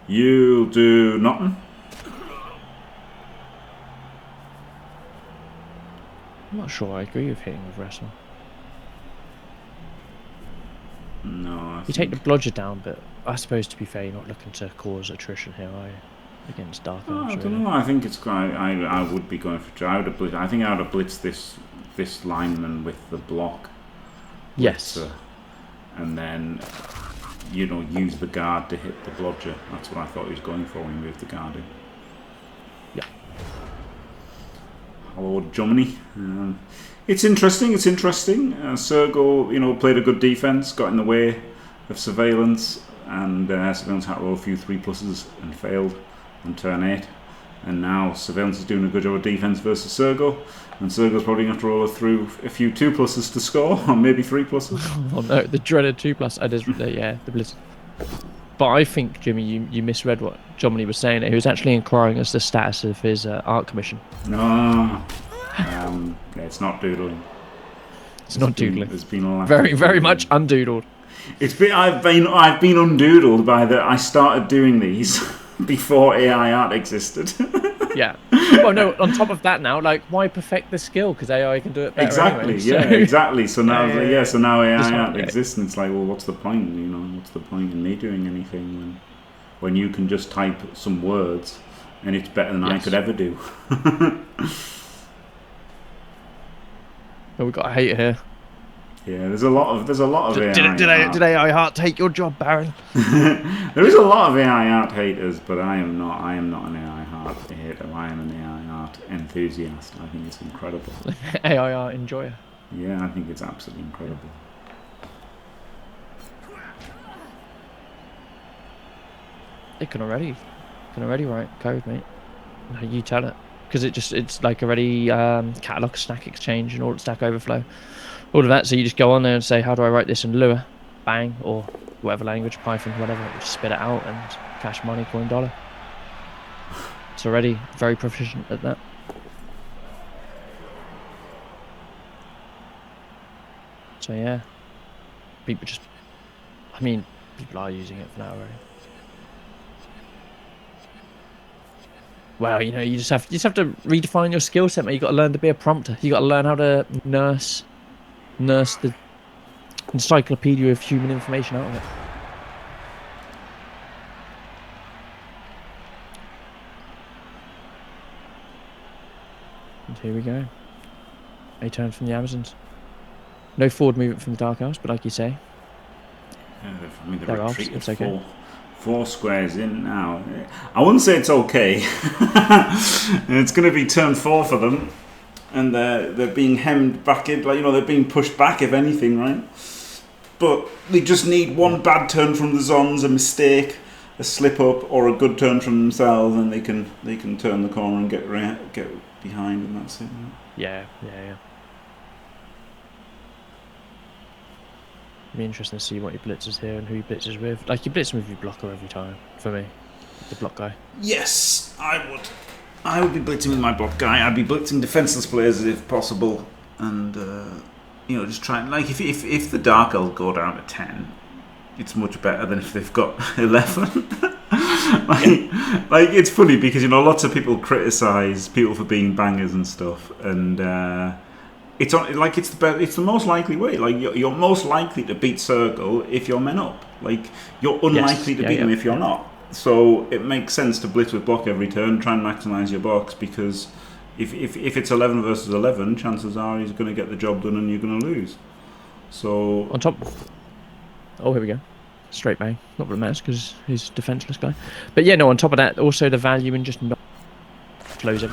You'll do nothing. I'm not sure I agree with hitting with wrestle. No, You take the blodger down, but I suppose to be fair, you're not looking to cause attrition here, are you? Against Dark Elves, I don't know. I think it's quite. I would be going for. I would have blitz. I think I would have blitzed this lineman with the block. Yes. And then, you know, use the guard to hit the blodger. That's what I thought he was going for when he moved the guard in. Yeah. Hello, Germany. It's interesting. It's interesting. Sergul, you know, played a good defense, got in the way of Surveillance, and Surveillance had to roll a few 3+s and failed on turn 8. And now Surveillance is doing a good job of defense versus Sergul, and Sergul's probably going to have to roll through a few 2+s to score, or maybe 3+s. Oh no, the dreaded 2+. It is, yeah, the blitz. But I think, Jimmy, you misread what Jomini was saying. He was actually inquiring as the status of his art commission. No, yeah, it's not doodling. It's not doodling. There's been a lot very much undoodled. It's been I've been undoodled by the. I started doing these before AI art existed. Yeah. Well, no. On top of that, now, like, why perfect the skill? Because AI can do it better. Exactly. Anyway, yeah. so. Exactly. So now, so now AI art yeah. exists, and it's like, well, what's the point? You know, what's the point in me doing anything when you can just type some words and it's better than I could ever do. Oh, we got a hater here. Yeah, there's a lot of AI. Did AI Heart take your job, Baron? There is a lot of AI art haters, but I am not an AI art hater. I am an AI art enthusiast. I think it's incredible. AI Art enjoyer. Yeah, I think it's absolutely incredible. It can already write code, mate. You tell it, because it's like already catalog, Stack Exchange, and all Stack Overflow, all of that. So you just go on there and say, how do I write this in Lua, bang, or whatever language, Python, whatever. You just spit it out and cash money, coin dollar. It's already very proficient at that. So yeah, people are using it for that already. Well, you know, you just have to redefine your skill set, mate. You got to learn to be a prompter. You got to learn how to nurse the encyclopedia of human information out of it. And here we go. A turn from the Amazons. No forward movement from the Dark Elves, but like you say, Yeah, I mean, Dark Elves, it's okay. Four squares in now. I wouldn't say it's okay. It's going to be turn 4 for them, and they're being hemmed back in. Like, you know, they're being pushed back, if anything, right? But they just need one bad turn from the Zons, a mistake, a slip up, or a good turn from themselves, and they can turn the corner and get behind, and that's it. Right? Yeah. It'd be interesting to see what he blitzes here and who he blitzes with. Like, you blitz with your blocker every time, for me. The block guy. Yes, I would. I would be blitzing with my block guy. I'd be blitzing defenseless players if possible, and you know, just try. Like, if the Dark Elves go down to 10, it's much better than if they've got 11. like it's funny because, you know, lots of people criticise people for being bangers and stuff, and. It's the most likely way. Like, you're most likely to beat Sergul if you're men up. Like, you're unlikely to beat him if you're not. So it makes sense to blitz with block every turn, try and maximise your box, because if it's 11 versus 11, chances are he's going to get the job done and you're going to lose. So on top. Oh, here we go. Straight bang. Not really matters because he's a defenceless guy. But yeah, no. On top of that, also the value in just not closing.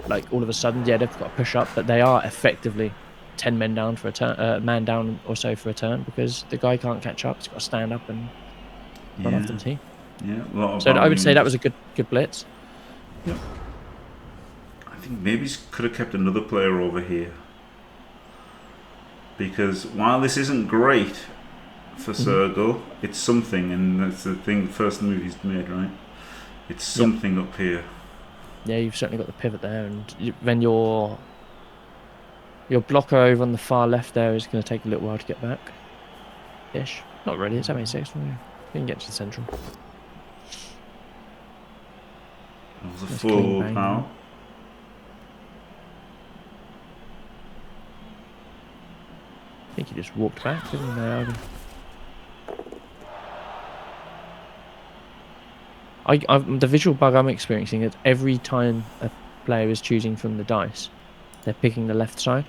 Like, all of a sudden, yeah, they've got to push up, but they are effectively 10 men down for a turn, man down or so for a turn, because the guy can't catch up. He's got to stand up and run after the team. Yeah, a lot of so I would say that was a good blitz. Yep. I think maybe he could have kept another player over here, because while this isn't great for Sergul, it's something, and that's the thing. The first move he's made, right? It's something up here. Yeah, you've certainly got the pivot there, and then your blocker over on the far left there is going to take a little while to get back. Ish. Not really. It's MA6. You can get to the central. That was a Nice full clean bang. power. I think he just walked back, didn't he? No, the visual bug I'm experiencing is every time a player is choosing from the dice, they're picking the left side.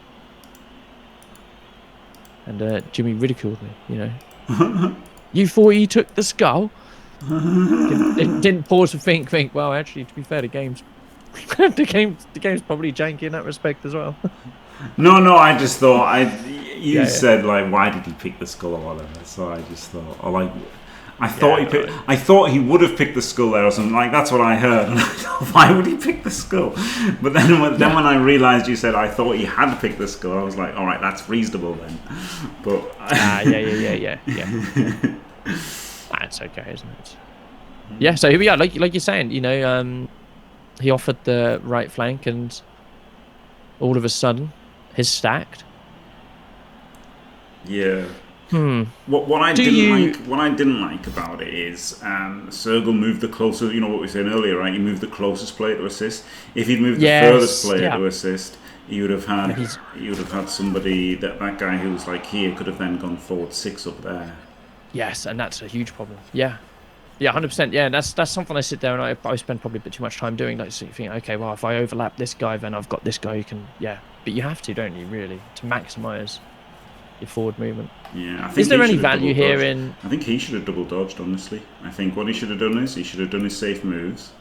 And Jimmy ridiculed me, you know. You thought he took the skull? didn't pause to think, well, actually, to be fair, the game's probably janky in that respect as well. No, I just thought you said like, why did he pick the skull or whatever? So I just thought, I thought he would have picked the skull there or something. Like that's what I heard. And I thought, why would he pick the skull? But then when I realised you said I thought he had picked the skull, I was like, all right, that's reasonable then. But yeah. That's okay, isn't it? Yeah. So here we are. Like you're saying, you know, he offered the right flank, and all of a sudden, he's stacked. Yeah. What I didn't like about it is Sergul moved the closer. You know what we were saying earlier, right? He moved the closest player to assist. If he'd moved the furthest player to assist, you would have had somebody that guy who was like here could have then gone forward 6 up there. Yes, and that's a huge problem. Yeah, 100%. Yeah, and that's something I sit there and I spend probably a bit too much time doing. Like, so you think, okay, well, if I overlap this guy, then I've got this guy who can. Yeah, but you have to, don't you? Really, to maximise your forward movement. Yeah, I think is there any value here in? I think he should have double dodged. Honestly, I think what he should have done is he should have done his safe moves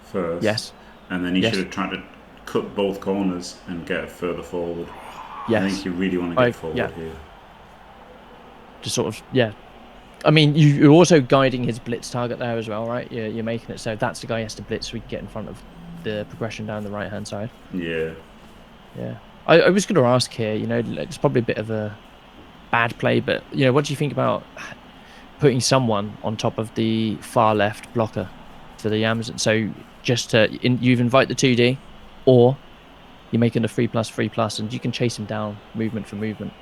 first. Yes. And then he should have tried to cut both corners and get further forward. Yes. I think you really want to get forward here. Just sort of I mean, you're also guiding his blitz target there as well, right? You're making it so that's the guy he has to blitz so we can get in front of the progression down the right-hand side. Yeah. Yeah. I was going to ask here, you know, it's probably a bit of a bad play, but, you know, what do you think about putting someone on top of the far left blocker for the Amazon? So just you've invite the 2D, or you're making a 3+3+, and you can chase him down movement for movement.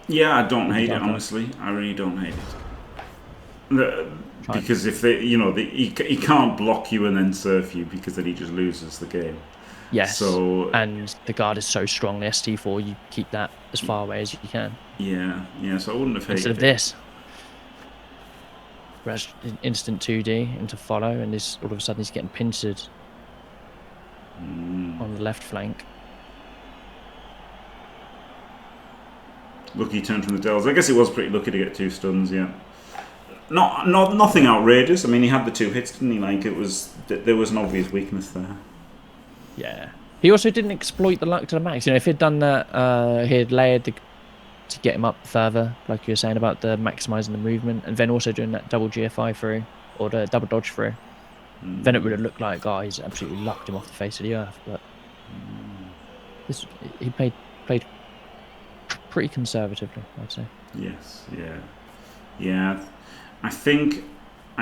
Yeah, I don't hate it, honestly. I really don't hate it. Because if they, you know, he can't block you and then surf you, because then he just loses the game. Yes. So, and the guard is so strong, the ST4, you keep that as far away as you can. Yeah. So I wouldn't have hated instead of this. Whereas instant 2D into follow, and this all of a sudden he's getting pincered on the left flank. Lucky turn from the Dells. I guess it was pretty lucky to get 2 stuns. Yeah. Nothing outrageous. I mean, he had the 2 hits, didn't he? Like there was an obvious weakness there. Yeah. He also didn't exploit the luck to the max. You know, if he'd done that, he had layered to get him up further, like you were saying about the maximising the movement, and then also doing that double GFI through, or the double dodge through. Then it would have looked like, oh, he's absolutely lucked him off the face of the earth. But he played pretty conservatively, I'd say. Yes. Yeah. I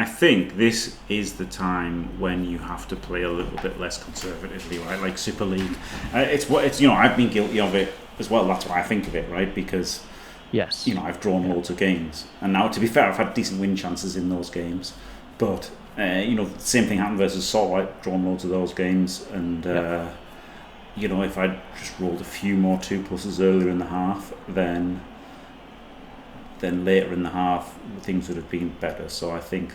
think this is the time when you have to play a little bit less conservatively, right? Like Super League. It's you know, I've been guilty of it as well. That's why I think of it, right? Because yes, you know, I've drawn loads of games, and now, to be fair, I've had decent win chances in those games. But you know, the same thing happened versus Salt. I've drawn loads of those games, and you know, if I just rolled a few more 2+s earlier in the half, then later in the half things would have been better. So I think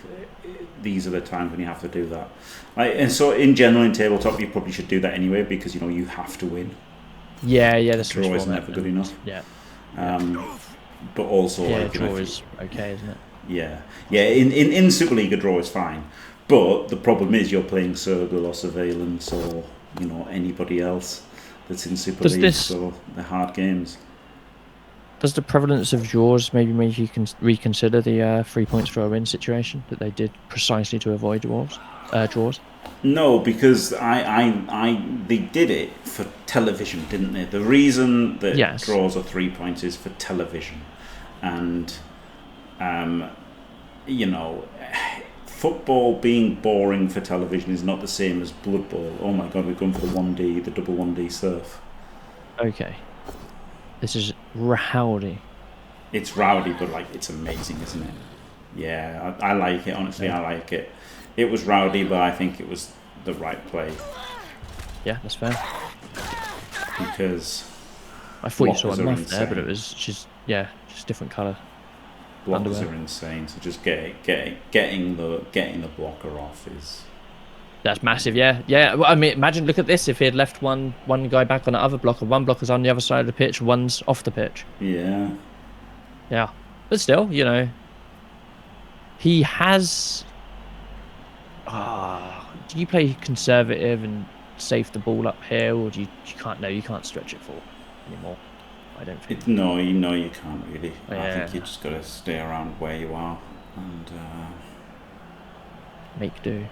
these are the times when you have to do that. And so in general in tabletop you probably should do that anyway, because you know you have to win. Yeah, that's draw is never good enough. Yeah. But also like, draw is okay, isn't it? Yeah. In Super League a draw is fine, but the problem is you're playing Sergul or Sirvejlance or you know anybody else that's in Super League, so they're hard games. Does the prevalence of draws maybe make you reconsider the 3 points for a win situation that they did precisely to avoid draws? No, because they did it for television, didn't they? The reason that draws are 3 points is for television, and you know, football being boring for television is not the same as Blood Bowl. Oh my God, we've gone for the double 1D surf. Okay. This is rowdy. it's rowdy, but like it's amazing, isn't it? Yeah, I like it. Honestly, I like it. It was rowdy, but I think it was the right play. Yeah, that's fair. Because I thought you saw a muff insane. there, but it was just different colour. Blockers are insane. So just getting the blocker off is. That's massive, yeah. Well, I mean, look at this. If he had left one guy back on the other blocker, one blocker's on the other side of the pitch, one's off the pitch. Yeah. Yeah. But still, he has... do you play conservative and save the ball uphill, or you can't stretch it forward anymore? I don't think. No, you can't really. Yeah. I think you just got to stay around where you are and... make do.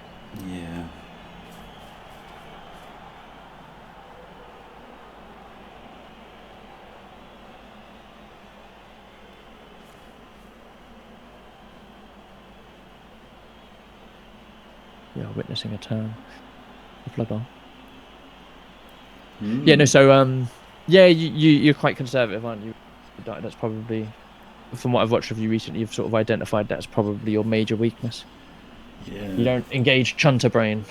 Yeah. Yeah, witnessing a turn. The bloodbowl. Yeah, no, so you're quite conservative, aren't you? That's probably, from what I've watched of you recently, you've sort of identified that's probably your major weakness. Yeah. You don't engage chunter brain.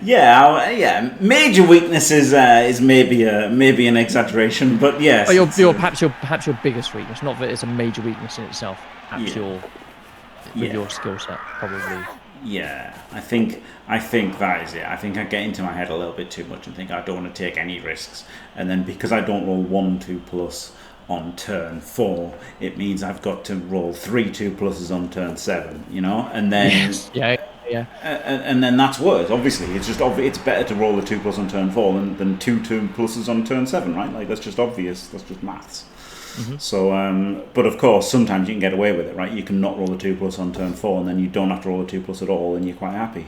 yeah. Major weakness is maybe an exaggeration, but yes. Or perhaps your biggest weakness. Not that it's a major weakness in itself. Perhaps your skill set, probably. Yeah, I think that is it. I think I get into my head a little bit too much and think I don't want to take any risks, and then because I don't roll 1 2+ on turn 4, it means I've got to roll 3 2+ on turn 7. And then yeah. And then that's worse. Obviously, it's better to roll a 2+ on turn 4 than 2 2+ on turn 7, right? Like that's just obvious. That's just maths. Mm-hmm. So, but of course, sometimes you can get away with it, right? You can not roll a 2+ on turn 4, and then you don't have to roll a 2+ at all, and you're quite happy.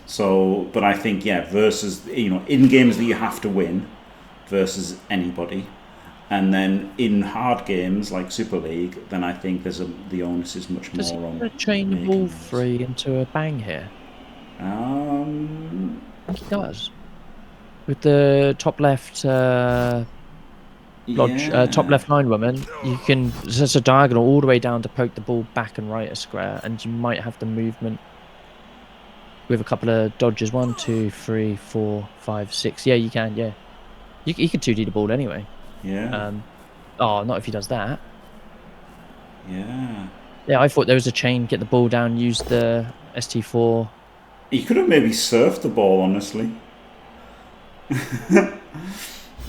So, but I think versus in games that you have to win, versus anybody, and then in hard games like Super League, then I think the onus is much more on. Does he chain the ball free into a bang here? I think he does. With the top left. Top left line woman, you can there's a diagonal all the way down to poke the ball back and right a square, and you might have the movement with a couple of dodges. 1 2 3 4 5 6. Yeah, you can. Yeah, you could 2D the ball anyway. Yeah. Not if he does that. Yeah. Yeah, I thought there was a chain. Get the ball down. Use the ST4. He could have maybe surfed the ball, honestly.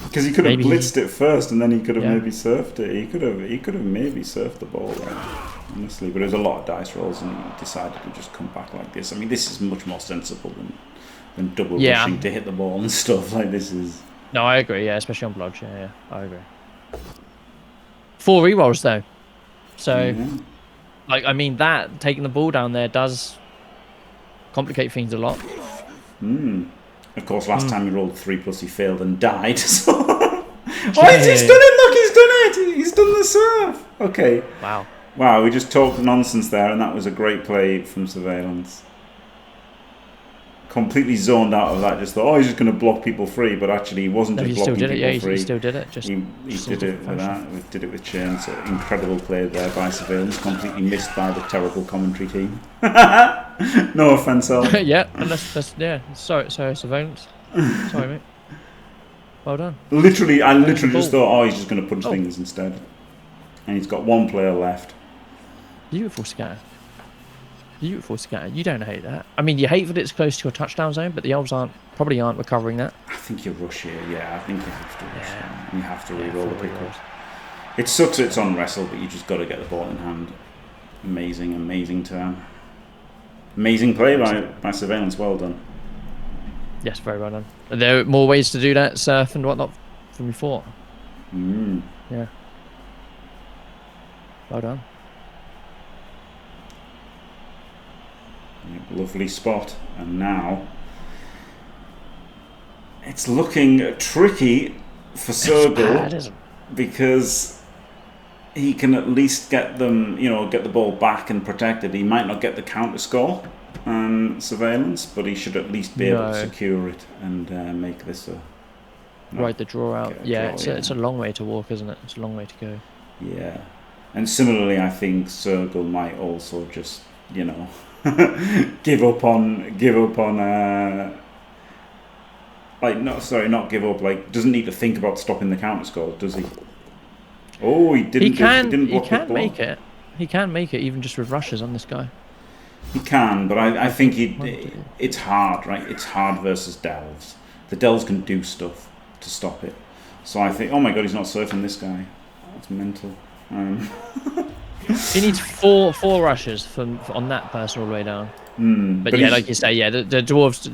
Because he could have blitzed it first, and then he could have maybe surfed it. He could have maybe surfed the ball, honestly. But it was a lot of dice rolls, and he decided to just come back like this. I mean, this is much more sensible than double rushing to hit the ball and stuff like this is. No, I agree. Yeah, especially on blodge. Yeah, I agree. 4 rerolls though, so that taking the ball down there does complicate things a lot. Of course, last time he rolled 3+, he failed and died. So he's done it! Look, he's done it! He's done the surf! Okay. Wow, we just talked nonsense there, and that was a great play from Sirvejlance. Completely zoned out of that, just thought, he's just going to block people free, but actually he wasn't just blocking people free. He still did it. Just he did it with that. We did it with chains. Incredible play there by Sirvejlance, completely missed by the terrible commentary team. No offence, Al. Yeah, and that's Sorry, Sirvejlance. Sorry, mate. Well done. I literally just thought, he's just going to punch things instead. And he's got 1 player left. Beautiful scatter. You don't hate that. I mean, you hate that it's close to your touchdown zone, but the Elves probably aren't recovering that. I think you rush here. Yeah, I think you have to rush here. You have to re-roll the pickup. It sucks it's on wrestle, but you just got to get the ball in hand. Amazing turn. Amazing play by Sirvejlance. Well done. Yes, very well done. Are there more ways to do that, surf and whatnot, from before? Yeah. Well done. Lovely spot. And now it's looking tricky for Sergul because he can at least get them, get the ball back and protect it. He might not get the counter score on Sirvejlance, but he should at least be able to secure it and make this ride the draw out. It's a long way to walk, isn't it? It's a long way to go. Yeah. And similarly, I think Sergul might also just, you know, give up on not give up. Like, doesn't need to think about stopping the counter scores, does he? Oh, he didn't. He can make it. He can make it even just with rushes on this guy. He can, but I think it's hard, right? It's hard versus delves. The delves can do stuff to stop it. So I think, oh my god, he's not surfing this guy. That's mental. He needs four rushes on that person all the way down. But yeah, like you say, yeah, the dwarves,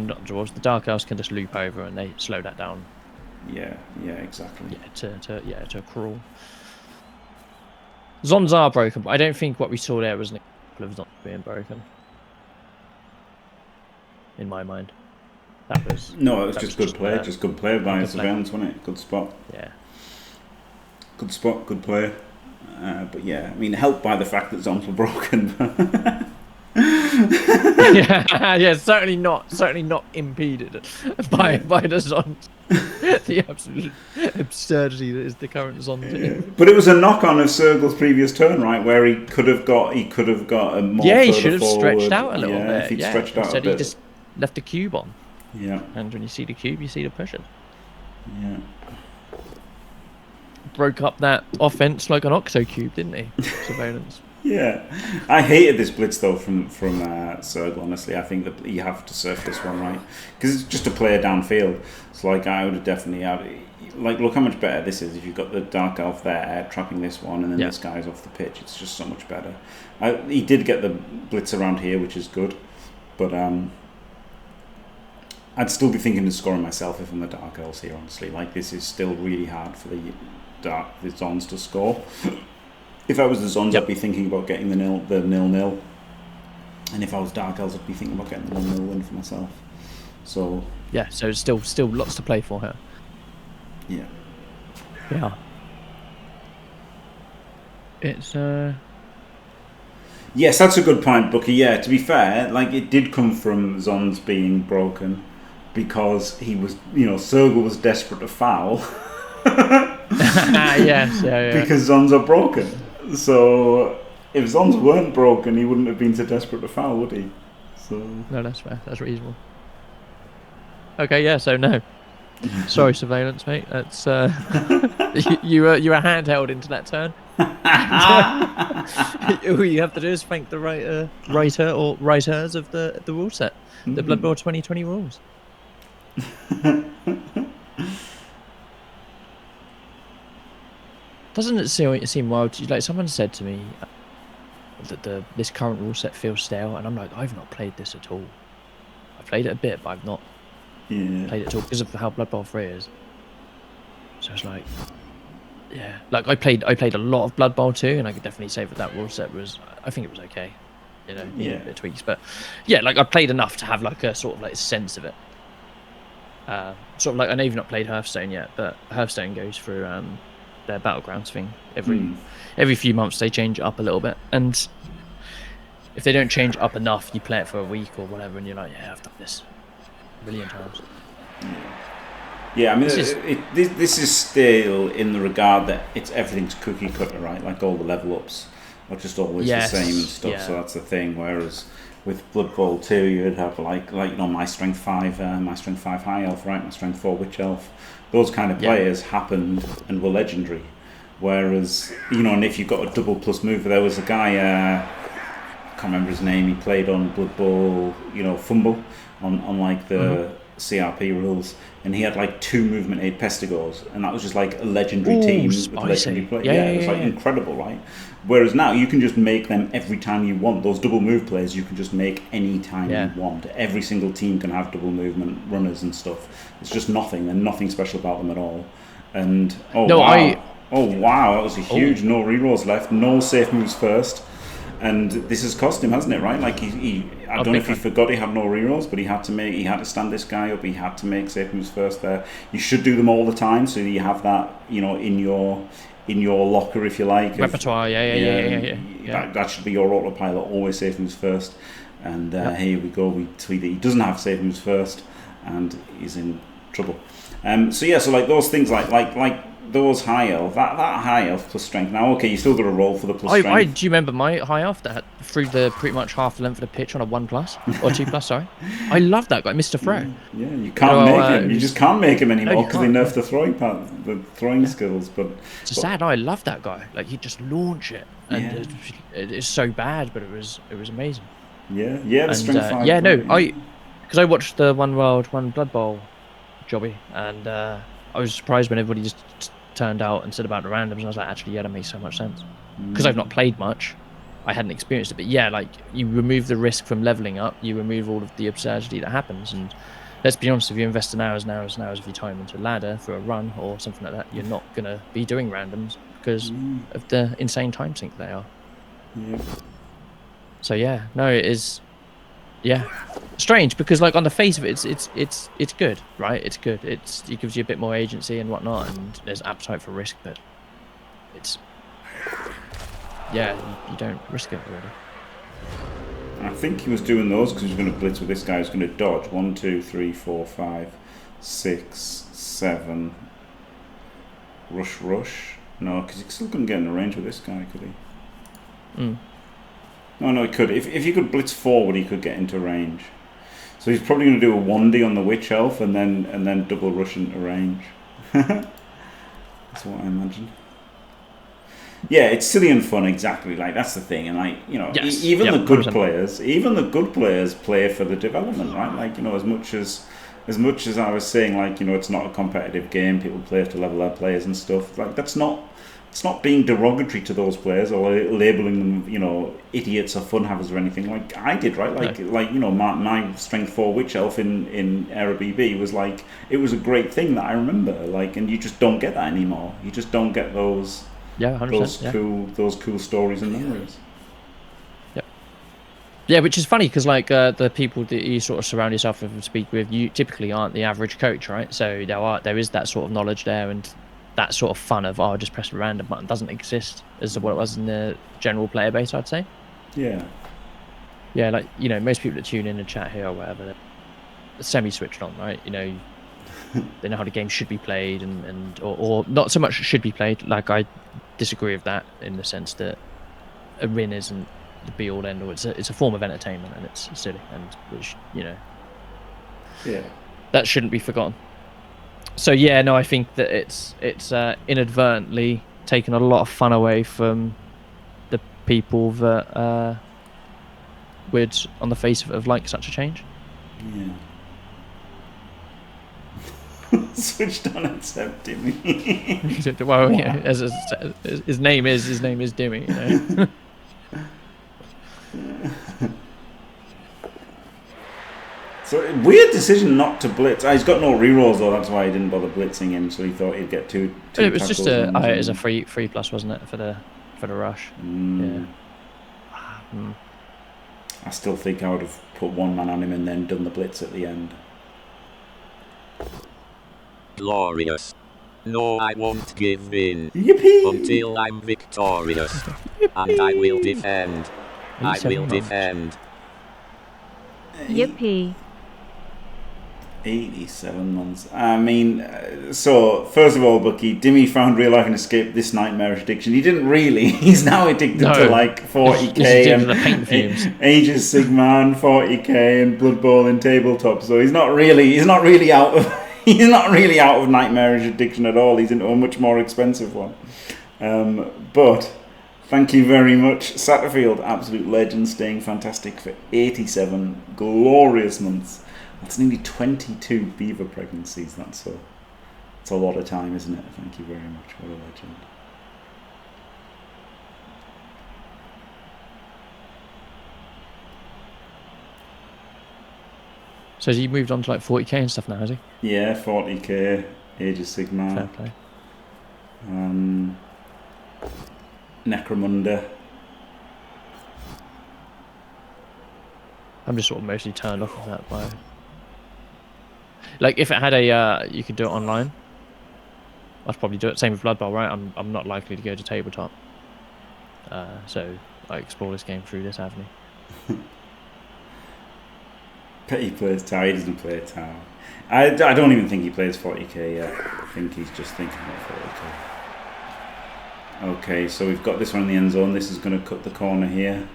not dwarves, the dark elves can just loop over and they slow that down. Yeah, exactly. Yeah, to crawl. Zons are broken, but I don't think what we saw there was an example of Zons being broken. In my mind, it was just good play by Sirvejlance, wasn't it? Good spot. Yeah. Good spot, good play. But yeah, I mean, helped by the fact that Zons were broken. yeah, certainly not impeded by the Zons. The absolute absurdity that is the current Zons. Yeah. But it was a knock-on of Sergul's previous turn, right, where he could have got a more. Yeah, he should have stretched out a little bit. If he'd stretched out a bit. He just left the cube on. Yeah. And when you see the cube, you see the pressure. Yeah. Broke up that offense like an octo cube, didn't he? Sirvejlance. Yeah, I hated this blitz though from Sergul. Honestly, I think that you have to surf this one, right? Because it's just a player downfield. So like, I would have definitely look how much better this is if you've got the dark elf there trapping this one, and then this guy's off the pitch. It's just so much better. He did get the blitz around here, which is good, but I'd still be thinking of scoring myself if I'm the dark elves here. Honestly, like, this is still really hard for the Zons to score. If I was the Zons, I'd be thinking about getting the 0-0, and if I was Dark Elves, I'd be thinking about getting the 1-0 win for myself. So yeah, so still lots to play for here. Yeah. Yeah. It's Yes, that's a good point, Bucky. Yeah, to be fair, like, it did come from Zons being broken because he was, Sergul was desperate to foul. Yes, yeah. Because Zons are broken. So if Zons weren't broken, he wouldn't have been so desperate to foul, would he? So no, that's fair. That's reasonable. Okay, yeah. So no. Sorry, Sirvejlance, mate. That's you were handheld into that turn. All you have to do is thank the writer or writers of the rule set, the Blood Bowl 2020 rules. Doesn't it seem wild? Like, someone said to me that this current rule set feels stale, and I'm like, I've not played this at all. I've played it a bit, but I've not played it at all because of how Blood Bowl 3 is. So it's like, yeah, like I played a lot of Blood Bowl 2, and I could definitely say that rule set was, I think it was okay, a bit of tweaks, but yeah, like I played enough to have like a sort of like sense of it. Sort of like, I know you've not played Hearthstone yet, but Hearthstone goes through their battlegrounds thing every few months. They change it up a little bit, and if they don't change it up enough, you play it for a week or whatever, and you're like, yeah, I've done this a million times. Yeah, I mean, this is still in the regard that everything's cookie cutter, right? Like, all the level ups are just always the same and stuff. Yeah. So that's the thing. Whereas with Blood Bowl 2, you'd have like my strength 5 high elf, right? My strength 4 witch elf. Those kind of players happened and were legendary. Whereas, and if you got a double plus mover, there was a guy, I can't remember his name, he played on Blood Bowl, Fumble, on like the CRP rules, and he had like 2 movement 8 Pestigors, and that was just like a legendary team with legendary players. It was like incredible, right? Whereas now you can just make them every time you want. Those double move players you can just make any time you want. Every single team can have double movement runners and stuff. It's just nothing, and nothing special about them at all. And wow, that was a huge no rerolls left, no safe moves first. And this has cost him, hasn't it? Right? Like, he I don't know if he forgot he had no rerolls, but he had to stand this guy up. He had to make safe moves first there. You should do them all the time, so you have that, in your locker, if you like. Repertoire, yeah. That should be your autopilot. Always safe moves first. And here we go. We tweet that he doesn't have safe moves first, and he's in trouble. So like those things, like those high elf, that high elf plus strength. Now, okay, you still got to roll for the plus strength. Do you remember my high elf that threw the pretty much half the length of the pitch on a 1+ or 2+? Sorry, I love that guy, Mr. Throw. Yeah, you can't make him. You just can't make him anymore because they nerfed the throwing part, the throwing skills. But it's sad. I love that guy. Like he'd just launch it, and it's so bad, but it was amazing. Yeah, the strength 5. Yeah, no, because I watched the One World, One Blood Bowl jobby, and I was surprised when everybody just turned out and said about the randoms, and I was like, actually, yeah, that makes so much sense. Because I've not played much, I hadn't experienced it, but yeah, like you remove the risk from leveling up, you remove all of the absurdity that happens, and let's be honest, if you invest an hours of your time into a ladder for a run or something like that, you're not gonna be doing randoms because of the insane time sink they are. Yeah. So yeah, no, it is. Yeah, strange because like on the face of it, it's good, right? It's good. It gives you a bit more agency and whatnot, and there's appetite for risk, but it's you don't risk it really. I think he was doing those because he was going to blitz with this guy who's going to dodge 1, 2, 3, 4, 5, 6, 7. Rush. No, because he still couldn't get in the range with this guy, could he? No, he could. If you could blitz forward, he could get into range. So he's probably going to do a 1D on the witch elf and then double rush into range. That's what I imagine. Yeah, it's silly and fun, exactly. Like that's the thing, and like even the good 100%. players play for the development, right? Like as much as I was saying, like it's not a competitive game. People play to level their players and stuff. Like that's not. It's not being derogatory to those players or labeling them, idiots or fun havers or anything like I did, right? My strength 4 witch elf in Era BB was like it was a great thing that I remember, like, and you just don't get that anymore. You just don't get those. Yeah, 100%, those cool stories and memories. Yep. Yeah, which is funny because like the people that you sort of surround yourself with and speak with, you typically aren't the average coach, right? So there is that sort of knowledge there, and that sort of fun of just press the random button doesn't exist as what it was in the general player base, I'd say. Yeah. Yeah, like most people that tune in and chat here or whatever, they're semi-switched on, right? They know how the game should be played or not so much should be played. Like I disagree with that in the sense that a win isn't the be all end all. It's a form of entertainment and it's silly and which that shouldn't be forgotten. So yeah, no, I think that it's inadvertently taken a lot of fun away from the people that would, on the face of it, have liked such a change. Yeah. Switched on accept Dimmy. Well, yeah, as his name is Dimmy. So weird decision not to blitz. He's got no rerolls though. That's why he didn't bother blitzing him. So he thought he'd get two. It was just it was a free plus, wasn't it, for the rush? Yeah. I still think I would have put one man on him and then done the blitz at the end. Glorious. No, I won't give in. Yippee! Until I'm victorious. And I will defend. I will defend. Yippee. 87 months. I mean, so first of all, Bucky, Dimmy found real life and escaped this nightmarish addiction. He didn't really. He's now addicted to like 40k and Ages Sigma and 40k and Blood Bowl and tabletop. So he's not really out of nightmarish addiction at all. He's into a much more expensive one. But thank you very much, Satterfield, absolute legend, staying fantastic for 87 glorious months. That's nearly 22 beaver pregnancies. That's a lot of time, isn't it? Thank you very much. What a legend. So has he moved on to like 40k and stuff now, has he? Yeah, 40k, Age of Sigmar. Fair play. Necromunda. I'm just sort of mostly turned off of that by... Like, if it had a, you could do it online, I'd probably do it. Same with Blood Bowl, right? I'm not likely to go to tabletop. So I explore this game through this avenue. He plays Tower. He doesn't play Tower. I don't even think he plays 40k yet. I think he's just thinking about 40k. Okay, so we've got this one in the end zone. This is going to cut the corner here.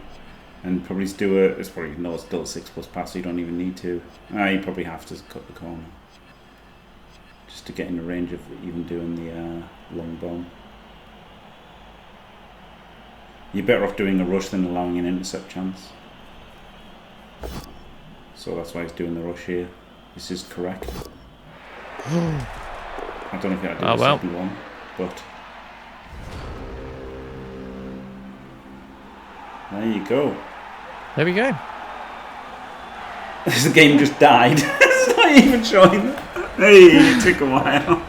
And probably do it's probably still 6+ pass, so you don't even need to. You probably have to cut the corner. Just to get in the range of even doing the long bomb. You're better off doing a rush than allowing an intercept chance. So that's why he's doing the rush here. This is correct. I don't know if you had to do the second one, but there you go. There we go. The game just died. It's not even showing that. Hey, it took a while.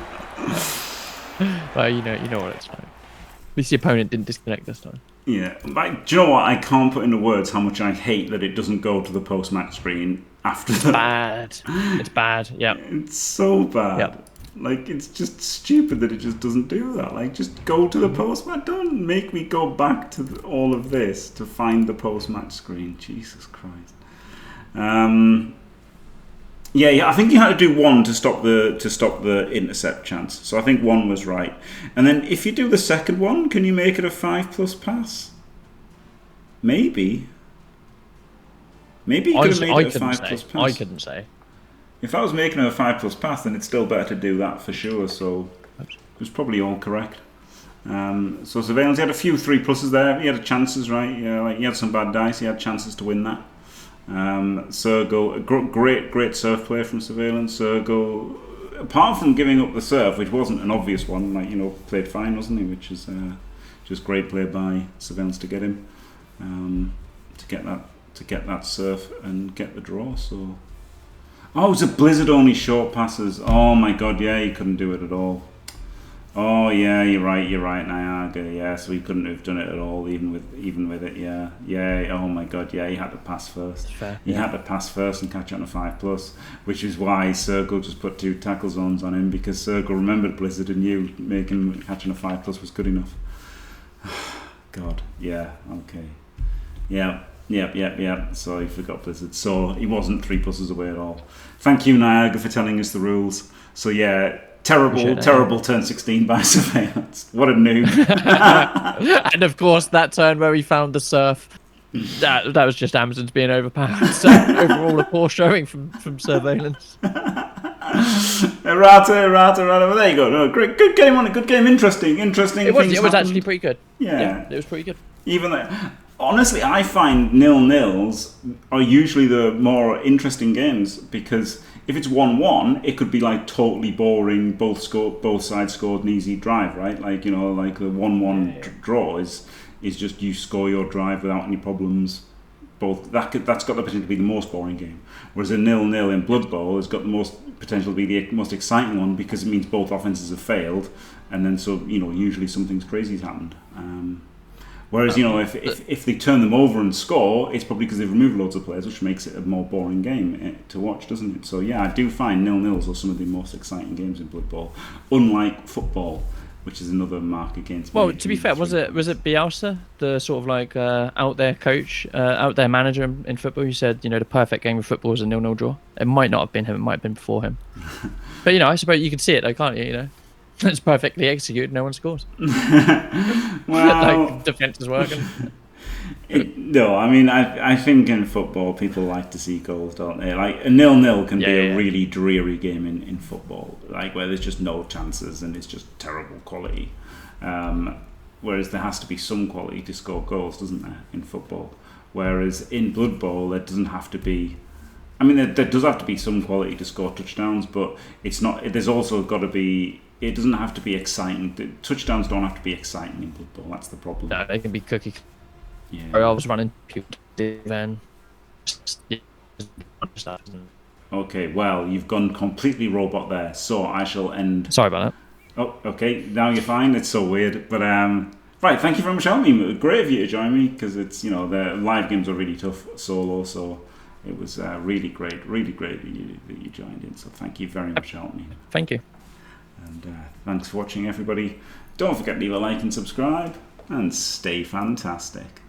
Well, you know what it's like. At least the opponent didn't disconnect this time. Yeah, but do you know what? I can't put into words how much I hate that it doesn't go to the post-match screen after that. Bad. It's bad. Yeah. It's so bad. Yep. Like, it's just stupid that it just doesn't do that. Like, just go to the post-match. Don't make me go back to all of this to find the post-match screen. Jesus Christ. Yeah, I think you had to do one to stop the intercept chance. So I think one was right. And then if you do the second one, can you make it a 5+ pass? Maybe. Maybe you could have made it a 5+ pass. I couldn't say. If I was making a 5+ pass, then it's still better to do that for sure. So it was probably all correct. So Surveillance, he had a few 3+s there. He had chances, right? Yeah, like he had some bad dice. He had chances to win that. Sergul, great surf play from Surveillance. Sergul, apart from giving up the surf, which wasn't an obvious one, like played fine, wasn't he? Which is just great play by Surveillance to get him, to get that surf and get the draw. So, it was a blizzard only short passes. Oh my god, yeah, he couldn't do it at all. Oh yeah, you're right, Niagara. Yeah, so he couldn't have done it at all, even with it. Yeah. Oh my god, yeah, he had to pass first. He had to pass first and catch on a 5+, which is why Sergul just put 2 tackle zones on him, because Sergul remembered Blizzard and knew catching a 5+ was good enough. God, yeah, okay, yeah. So he forgot Blizzard. So he wasn't 3+ away at all. Thank you, Niagara, for telling us the rules. So yeah. Terrible turn 16 by Surveillance. What a noob. And of course, that turn where he found the surf, that was just Amazon's being overpowered. So overall, a poor showing from Surveillance. Errata. Well, there you go. No, great, good game on it. Good game. Interesting. It was actually pretty good. Yeah, it was pretty good. Even though, honestly, I find 0-0s are usually the more interesting games, because if it's 1-1, it could be like totally boring. Both sides scored an easy drive, right? Like the 1-1 draw is just you score your drive without any problems. That's got the potential to be the most boring game. Whereas a 0-0 in Blood Bowl has got the most potential to be the most exciting one, because it means both offenses have failed, and then usually something's crazy's happened. Whereas if they turn them over and score, it's probably because they've removed loads of players, which makes it a more boring game to watch, doesn't it? So yeah, I do find 0-0s are some of the most exciting games in Blood Bowl, unlike football, which is another mark against. Well, to be fair, was it Bielsa, the sort of like out there coach, out there manager in football, who said the perfect game of football is a 0-0 draw? It might not have been him; it might have been before him. But I suppose you could see it, though, can't you? It's perfectly executed. No one scores. Well, defense is working. I think in football people like to see goals, don't they? Like a 0-0 can be a really dreary game in football, like where there's just no chances and it's just terrible quality. Whereas there has to be some quality to score goals, doesn't there, in football? Whereas in Blood Bowl there doesn't have to be. There does have to be some quality to score touchdowns, but it's not. There's also got to be. It doesn't have to be exciting. The touchdowns don't have to be exciting in Blood Bowl. That's the problem. No, they can be cookie. Yeah. I was running then. Okay, well, you've gone completely robot there, so I shall end. Sorry about that. Oh, okay. Now you're fine. It's so weird, but right. Thank you very much, Elpmeme. Great of you to join me, because it's the live games are really tough solo, so it was really great that you joined in. So thank you very much, Elpmeme. Thank you. And thanks for watching, everybody. Don't forget to leave a like and subscribe, and stay fantastic.